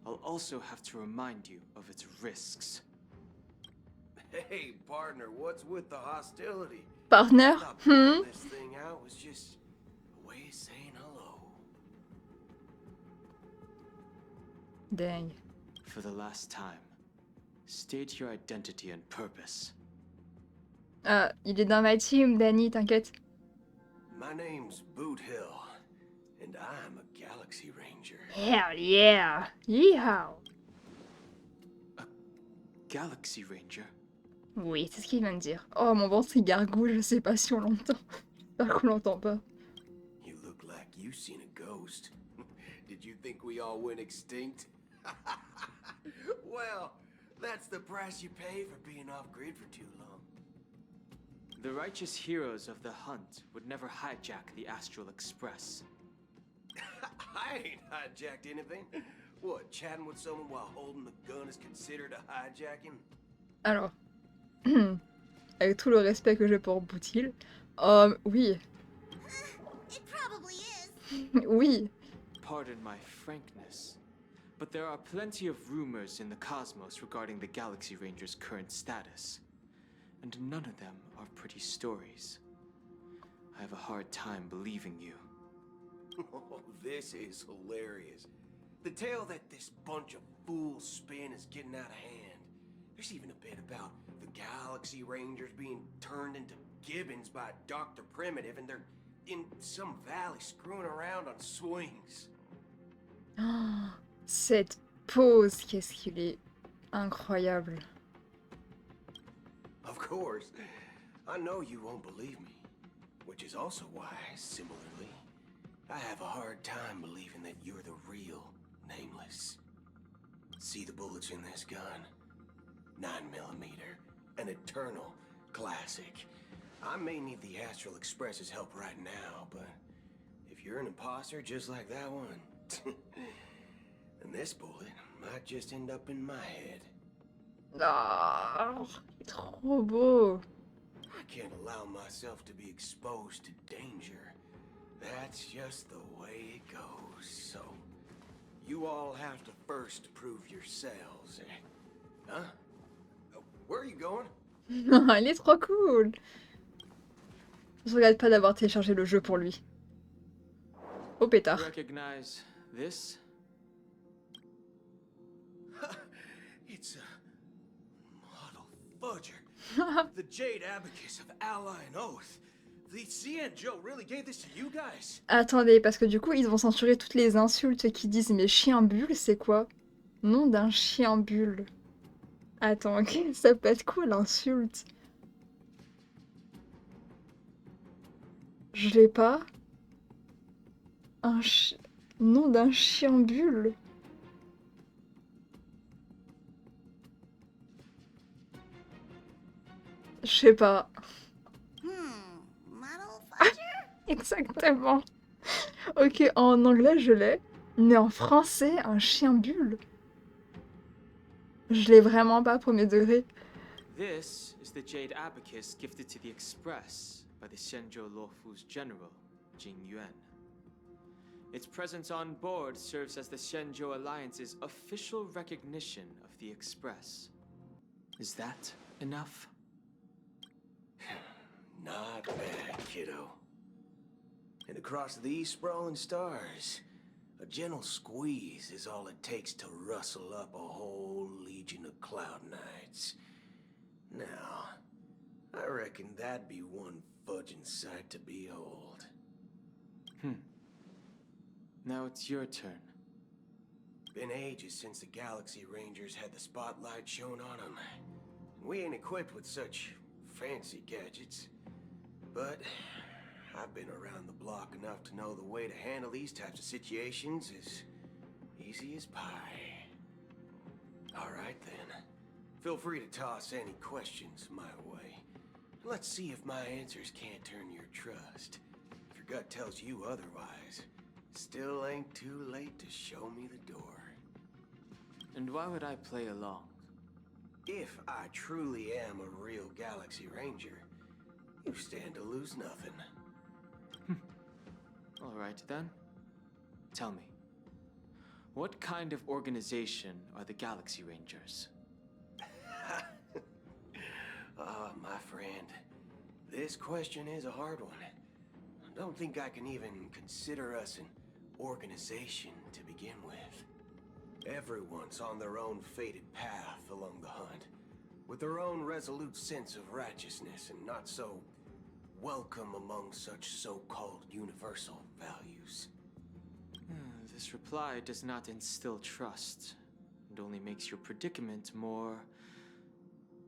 S14: I'll also have to remind you of its risks.
S4: Hey, partner, what's with the hostility?
S1: Partner?
S4: This thing out was just a way of saying hello.
S1: Dang.
S14: For the last time, state your identity and purpose.
S1: Ah, il est dans ma team, Danny, t'inquiète.
S4: My name's Boot Hill, and I'm a Gallagher.
S12: Galaxy Ranger.
S6: Hell yeah! Yeehaw!
S14: Galaxy Ranger?
S6: Oui, c'est ce qu'il vient de dire. Oh, mon ventre il gargouille, je sais pas si on l'entend. J'espère qu'on l'entend pas.
S12: You look like you've seen a ghost. Did you think we all went extinct? Well, that's the price you pay for being off-grid for too long.
S14: The righteous heroes of the hunt would never hijack the Astral Express.
S12: I ain't hijacked anything. What, chatting with someone while holding the gun is considered a hijacking?
S6: Alors, avec tout le respect que j'ai pour Boutil, oui.
S2: It probably is.
S6: Oui.
S14: Pardon my frankness, but there are plenty of rumors in the cosmos regarding the Galaxy Ranger's current status, and none of them are pretty stories. I have a hard time believing you.
S12: Oh, this is hilarious. The tale that this bunch of fools spin is getting out of hand. There's even a bit about the Galaxy Rangers being turned into gibbons by Dr. Primitive, and they're in some valley screwing around on swings.
S6: Oh, cette pose, qu'est-ce qu'il est incroyable.
S12: Of course, I know you won't believe me, which is also why, similarly, I have a hard time believing that you're the real Nameless. See the bullets in this gun? 9mm, an eternal classic. I may need the Astral Express's help right now, but if you're an imposter just like that one, then this bullet might just end up in my head.
S6: Ah, trop beau.
S12: I can't allow myself to be exposed to danger. That's just the way it goes, so you all have to first prove yourselves, eh? Huh? Where are you going?
S6: Elle est trop cool. Je regrette pas d'avoir téléchargé le jeu pour lui. Oh pétard.
S14: Recognize this?
S12: It's a model fudger. The Jade Abacus of Ally and Oath. The CN Joe really gave this to you guys?
S6: Attendez, parce que du coup, ils vont censurer toutes les insultes qui disent mais chien bulle, c'est quoi? Nom d'un chien bulle. Attends, ok, ça peut être quoi l'insulte? Je l'ai pas. Nom d'un chien bulle. Je sais pas. Exactement. Ok, en anglais je l'ai, mais en français, un chien bulle. Je l'ai vraiment pas, premier degré.
S14: This is the Jade Abacus gifted to the Express by the Shenzhou Luofu's general, Jing Yuan. Its presence on board serves as the Shenzhou Alliance's official recognition of the Express. Is that enough?
S12: Not bad, kiddo. And across these sprawling stars, a gentle squeeze is all it takes to rustle up a whole legion of Cloud Knights. Now, I reckon that'd be one fudging sight to behold.
S14: Now it's your turn.
S12: Been ages since the Galaxy Rangers had the spotlight shown on them. We ain't equipped with such fancy gadgets, but I've been around the block enough to know the way to handle these types of situations is easy as pie. All right then. Feel free to toss any questions my way. Let's see if my answers can't turn your trust. If your gut tells you otherwise, still ain't too late to show me the door.
S14: And why would I play along?
S12: If I truly am a real Galaxy Ranger, you stand to lose nothing.
S14: All right then. Tell me, what kind of organization are the Galaxy Rangers?
S12: My friend, this question is a hard one. I don't think I can even consider us an organization to begin with. Everyone's on their own fated path along the hunt, with their own resolute sense of righteousness and not so welcome among such so-called universal values.
S14: The This reply does not instill trust. It only makes your predicament more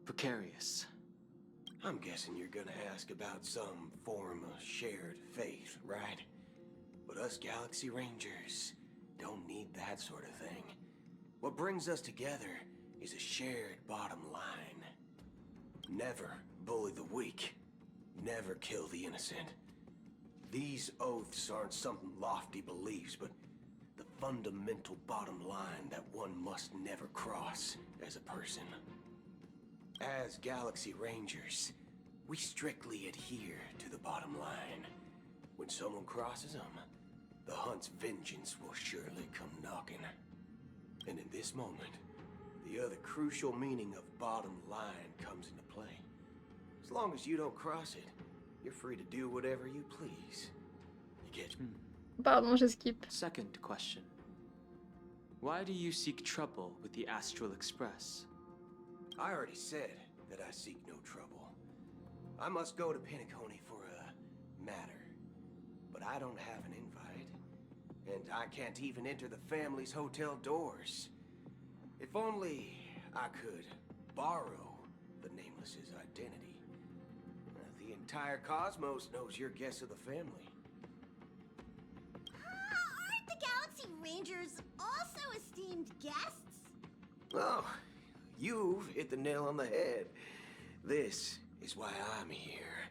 S14: precarious.
S15: I'm guessing you're gonna ask about some form of shared faith, right? But us Galaxy Rangers don't need that sort of thing. What brings us together is a shared bottom line. Never bully the weak. Never kill the innocent. These oaths aren't some lofty beliefs, but the fundamental bottom line that one must never cross as a person. As Galaxy Rangers, we strictly adhere to the bottom line. When someone crosses them, the hunt's vengeance will surely come knocking. And in this moment, the other crucial meaning of bottom line comes into play. As long as you don't cross it, you're free to do whatever you please. You get me?
S1: Pardon, je skip.
S14: Second question. Why do you seek trouble with the Astral Express?
S15: I already said that I seek no trouble. I must go to Penacony for a matter. But I don't have an invite. And I can't even enter the family's hotel doors. If only I could borrow the Nameless's identity. The entire cosmos knows you're guest of the family.
S8: Aren't the Galaxy Rangers also esteemed guests?
S15: Oh, you've hit the nail on the head. This is why I'm here.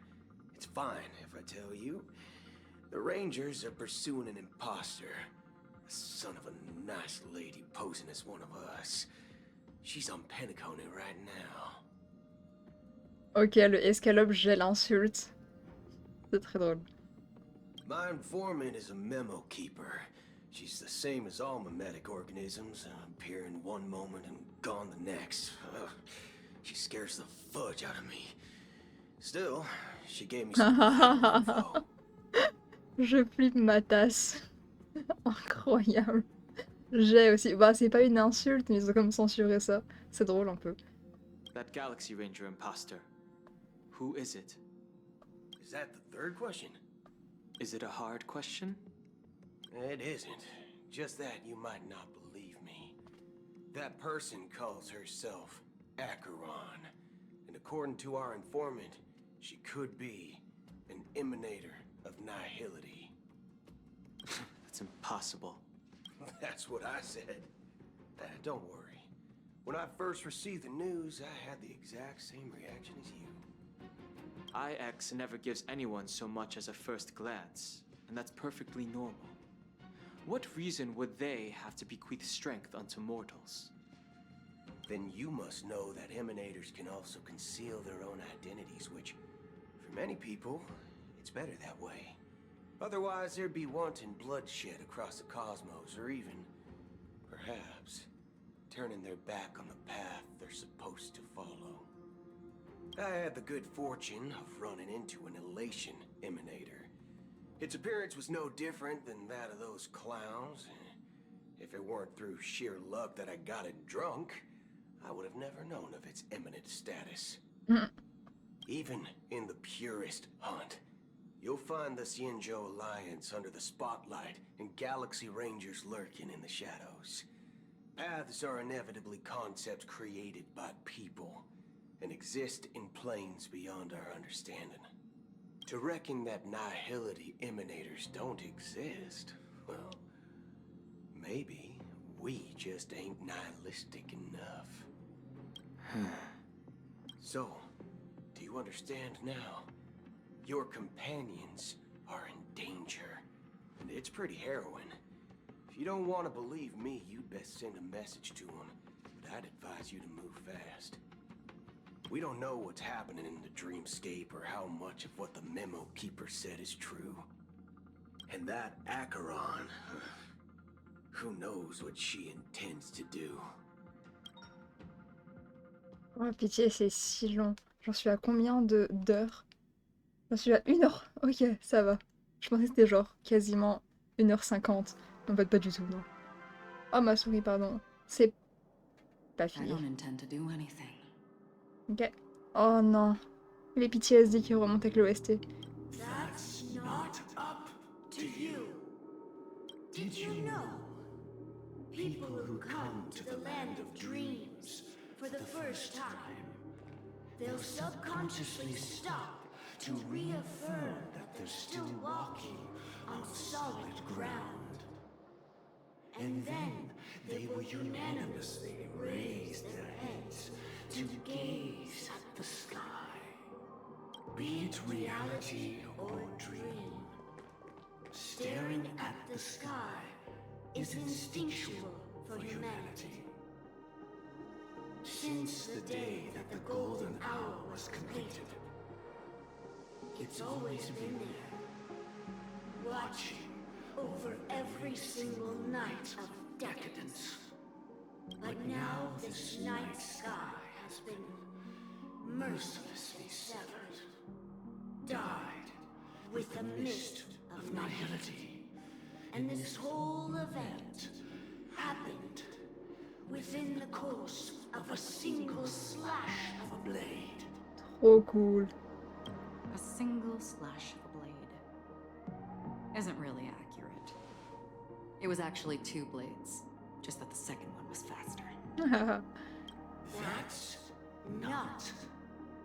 S15: It's fine if I tell you. The Rangers are pursuing an imposter. A son of a nice lady posing as one of us. She's on Penacony right now.
S1: Ok, le escalope, j'ai l'insulte. C'est très drôle.
S15: My informant is a memo keeper. She's the same as all mimetic organisms, appearing one moment and gone the next. She scares the fudge out of me. Still, she gave me some info.
S1: Je flippe ma tasse. Incroyable. J'ai aussi. Bah, c'est pas une insulte, mais ils ont comme censuré ça. C'est drôle un peu.
S14: That Galaxy Ranger imposter. Who is it?
S15: Is that the third question?
S14: Is it a hard question?
S15: It isn't. Just that you might not believe me. That person calls herself Acheron. And according to our informant, she could be an emanator of nihility.
S14: That's impossible.
S15: That's what I said. Don't worry. When I first received the news, I had the exact same reaction as you.
S14: IX never gives anyone so much as a first glance, and that's perfectly normal. What reason would they have to bequeath strength unto mortals?
S15: Then you must know that emanators can also conceal their own identities, which, for many people, it's better that way. Otherwise, there'd be wanton bloodshed across the cosmos, or even, perhaps, turning their back on the path they're supposed to follow. I had the good fortune of running into an elation emanator. Its appearance was no different than that of those clowns. If it weren't through sheer luck that I got it drunk, I would have never known of its eminent status. Even in the purest hunt, you'll find the Xianzhou Alliance under the spotlight and Galaxy Rangers lurking in the shadows. Paths are inevitably concepts created by people and exist in planes beyond our understanding. To reckon that nihility emanators don't exist, well, maybe we just ain't nihilistic enough. So, do you understand now? Your companions are in danger, and it's pretty harrowing. If you don't want to believe me, you'd best send a message to them, but I'd advise you to move fast. We don't know what's happening in the dreamscape or how much of what the memo keeper said is true. And that Acheron, who knows what she intends to do.
S1: Oh pitié, c'est si long. J'en suis à combien d'heures? J'en suis à 1 heure. Ok, ça va. Je pensais que c'était genre quasiment 1h50. En fait, pas du tout, non. Oh, ma souris, pardon. C'est pas fini. Ok. Oh non. Les PTSD qui remontent avec l'OST.
S8: That's not up to you. Did you know
S12: people who come to the land of dreams for the first time, they'll subconsciously stop to reaffirm that they're still walking on solid ground. And then they will unanimously raise their heads to gaze at the sky. Be it reality or dream, staring at the sky is instinctual for humanity. Since the day that the golden hour was completed, it's always been there, watching over every single night of decadence. But now this night sky has been mercilessly severed, dyed with the mist of nihility. And this whole event happened within the course of a single slash of a blade.
S1: Trop cool.
S3: A single slash of a blade isn't really accurate. It was actually 2 blades, just that the second one was faster.
S12: That's not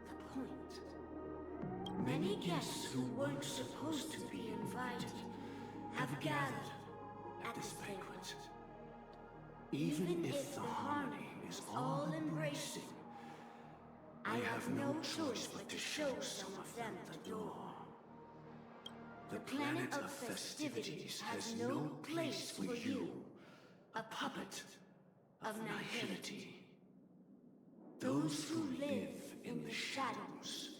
S12: the point. Many guests who weren't supposed to be invited have gathered at this banquet. Even if the harmony is all embracing, I have no choice but to show some of them the door. The planet of festivities has no place for you, a puppet of nihility. Those who live in the shadows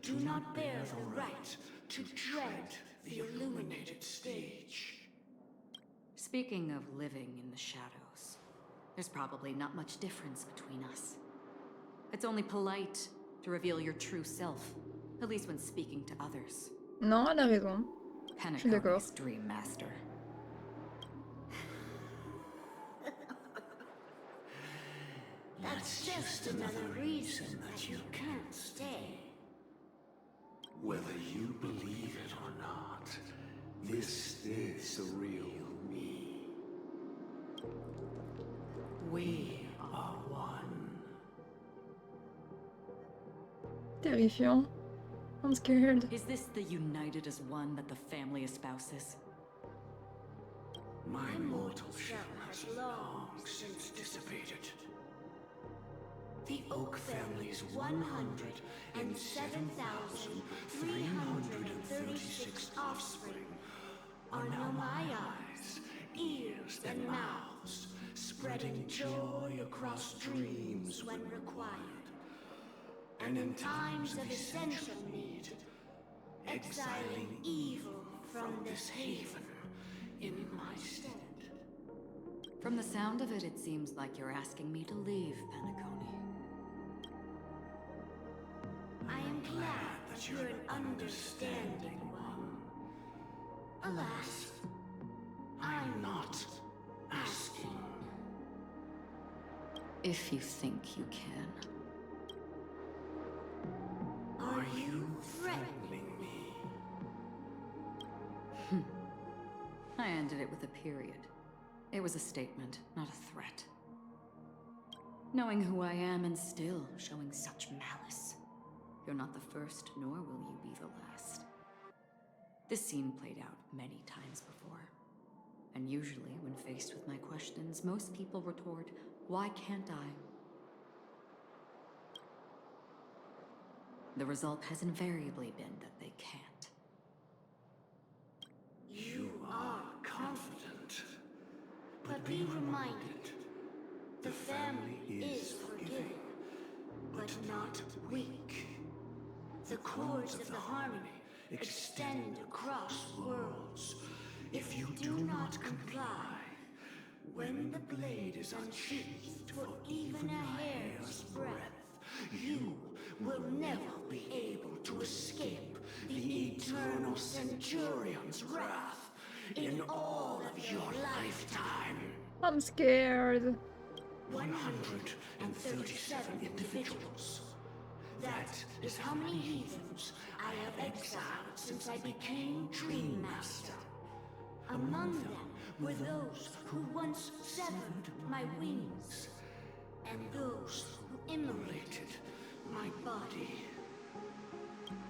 S12: do not bear the right to tread the illuminated stage.
S3: Speaking of living in the shadows, there's probably not much difference between us. It's only polite to reveal your true self, at least when speaking to others.
S1: Non, elle a raison. Je suis d'accord.
S3: Penacony's Dream Master.
S12: That's just another reason that you can't stay. Whether you believe it or not, this is the real me. We are one.
S1: Terrifiant. I'm scared.
S3: Is this the united as one that the family espouses?
S12: My mortal shell has long since dissipated. The Oak family's 107,336 offspring are now my eyes, ears, and mouths, spreading joy across dreams when required. And in times of essential need, exiling evil from this haven in my stead.
S3: From the sound of it, it seems like you're asking me to leave, Penacony.
S12: I am glad that you're an understanding one. Alas, I'm not asking.
S3: If you think you can.
S12: Are you threatening me?
S3: I ended it with a period. It was a statement, not a threat. Knowing who I am and still showing such malice. You're not the first, nor will you be the last. This scene played out many times before. And usually, when faced with my questions, most people retort, "Why can't I?" The result has invariably been that they can't.
S12: You are confident. But be reminded, the family is forgiving, but not weak. The cords of the harmony extend across worlds. If you do not comply, when the blade is unsheathed for even a hair's breadth, you will never be able to escape the eternal Centurion's wrath in all of your lifetime.
S1: I'm scared.
S12: 137 individuals. That is how many heathens I have exiled since I became Dream Master.
S8: Among them were those who once severed my wings, and those who immolated my body.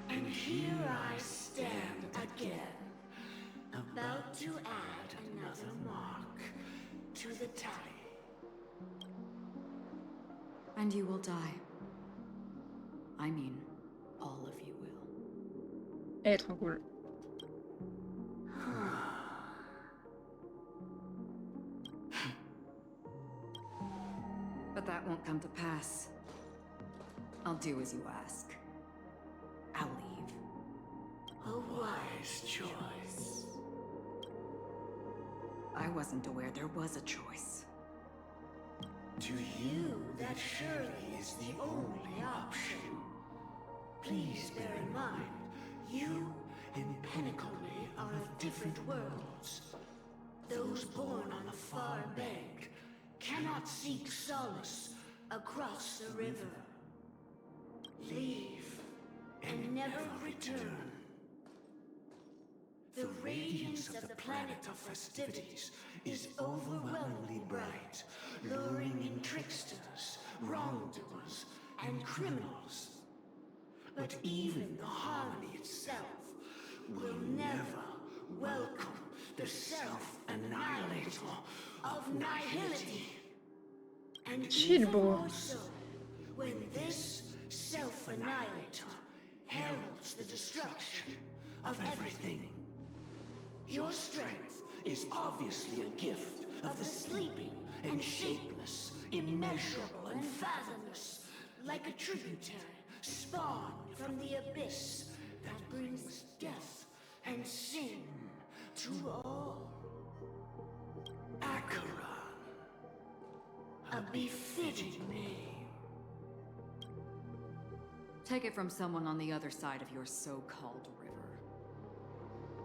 S8: And here I stand again, about to add another mark to the tally.
S3: And you will die. I mean, all of you will.
S1: Elle est trop cool.
S3: But that won't come to pass. I'll do as you ask. I'll leave.
S8: A wise choice.
S3: I wasn't aware there was a choice.
S8: To you, that surely is the only option. Please bear in mind, you and Pinnacle are of different worlds. Those born on the far bank cannot seek solace across the river. Leave and never return. The radiance of the planet of festivities is overwhelmingly bright, luring in tricksters, wrongdoers, and criminals. But even the harmony itself will never welcome the self-annihilator of nihility. And
S1: Chill,
S8: even
S1: bro.
S8: more so, when this self-annihilator heralds the destruction of everything. Your strength is obviously a gift of the sleeping and shapeless, immeasurable and fathomless, like a tributary spawned from the abyss that brings death and sin to all. Acheron, a befitting name.
S3: Take it from someone on the other side of your so-called river.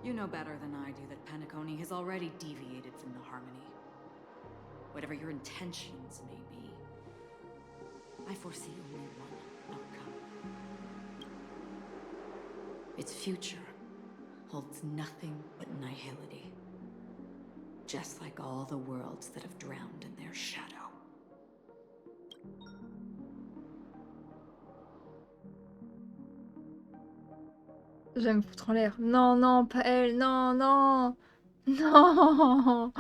S3: You know better than I do that Penacony has already deviated from the harmony. Whatever your intentions may be, I foresee only one outcome. Its future holds nothing but nihility. Just like all the worlds that have drowned in their shadow.
S1: J'aime foutre en l'air. Non, non, pas elle. Non, non. Non.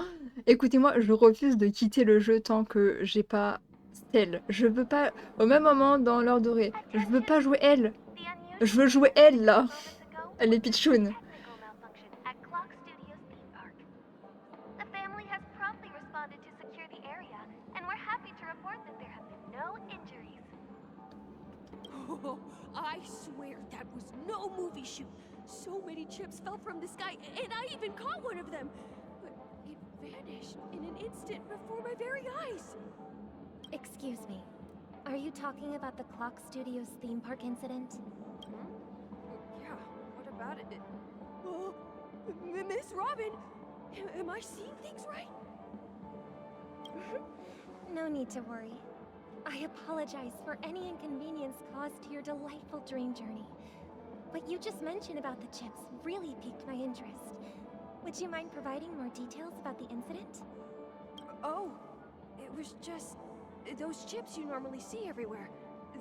S1: Écoutez-moi, je refuse de quitter le jeu tant que j'ai pas elle. Je veux pas... Au même moment, dans l'heure dorée, je veux pas jouer elle. Je veux jouer elle, là. Elle est pitchoune.
S2: At Clock Studios theme park. The family has promptly responded to secure the area, and we're happy to report that there have been no injuries.
S11: Oh, I swear that was no movie shoot. So many chips fell from the sky, and I even caught one of them. But it vanished in an instant before my very eyes.
S2: Excuse me. Are you talking about the Clock Studios theme park incident?
S11: Yeah, what about it? Oh, Miss Robin, am I seeing things right?
S2: No need to worry. I apologize for any inconvenience caused to your delightful dream journey. What you just mentioned about the chips really piqued my interest. Would you mind providing more details about the incident?
S11: Oh, it was just those chips you normally see everywhere.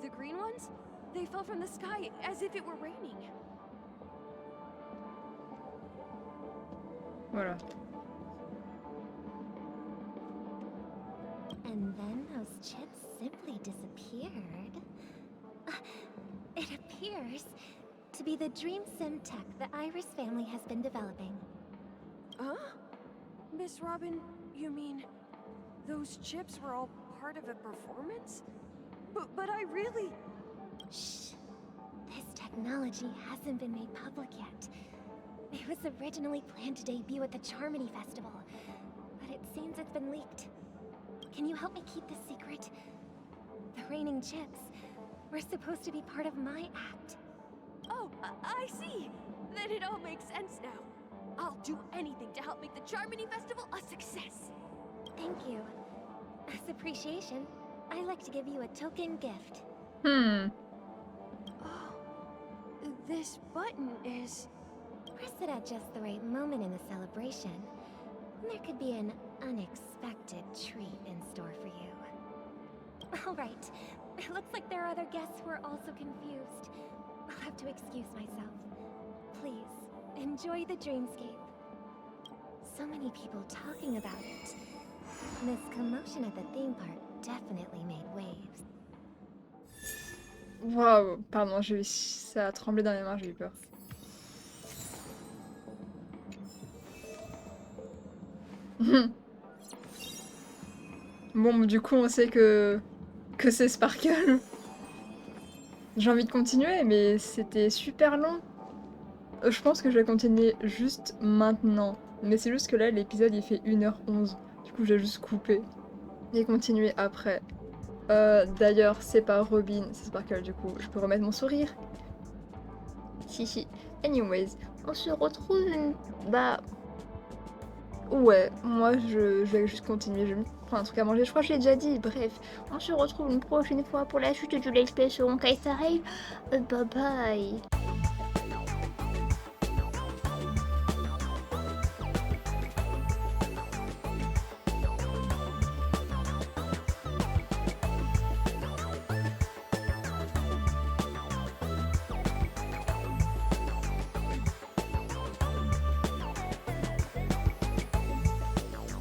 S11: The green ones? They fell from the sky as if it were raining.
S1: Voilà.
S2: And then those chips simply disappeared. It appears to be the Dream Sim tech the Iris family has been developing.
S11: Huh? Miss Robin, you mean those chips were all part of a performance? But I really...
S2: Shh. This technology hasn't been made public yet. It was originally planned to debut at the Charmony Festival, but it seems it's been leaked. Can you help me keep this secret? The raining chips were supposed to be part of my act.
S11: Oh, I see. Then it all makes sense now. I'll do anything to help make the Charmony Festival a success.
S2: Thank you. As appreciation, I'd like to give you a token gift.
S1: Hmm.
S11: Oh, this button is...
S2: Press it at just the right moment in the celebration. There could be an unexpected treat in store for you. All right. It looks like there are other guests who are also confused. I'll have to excuse myself. Please, enjoy the dreamscape. So many people talking about it. This commotion at the theme park definitely made waves.
S1: Waouh, pardon, ça a tremblé dans mes mains, j'ai eu peur. Bon, du coup, on sait que c'est Sparkle. J'ai envie de continuer, mais c'était super long. Je pense que je vais continuer juste maintenant. Mais c'est juste que là, l'épisode, il fait 1h11. Du coup, j'ai juste coupé. Et continuer après. D'ailleurs, c'est pas Robin, c'est Sparkle, du coup. Je peux remettre mon sourire. Si. Anyways, on se retrouve Bah... Ouais, moi, je vais juste continuer. Je vais prendre un truc à manger. Je crois que je l'ai déjà dit. Bref, on se retrouve une prochaine fois pour la suite du let's play sur Honkai. Bye bye.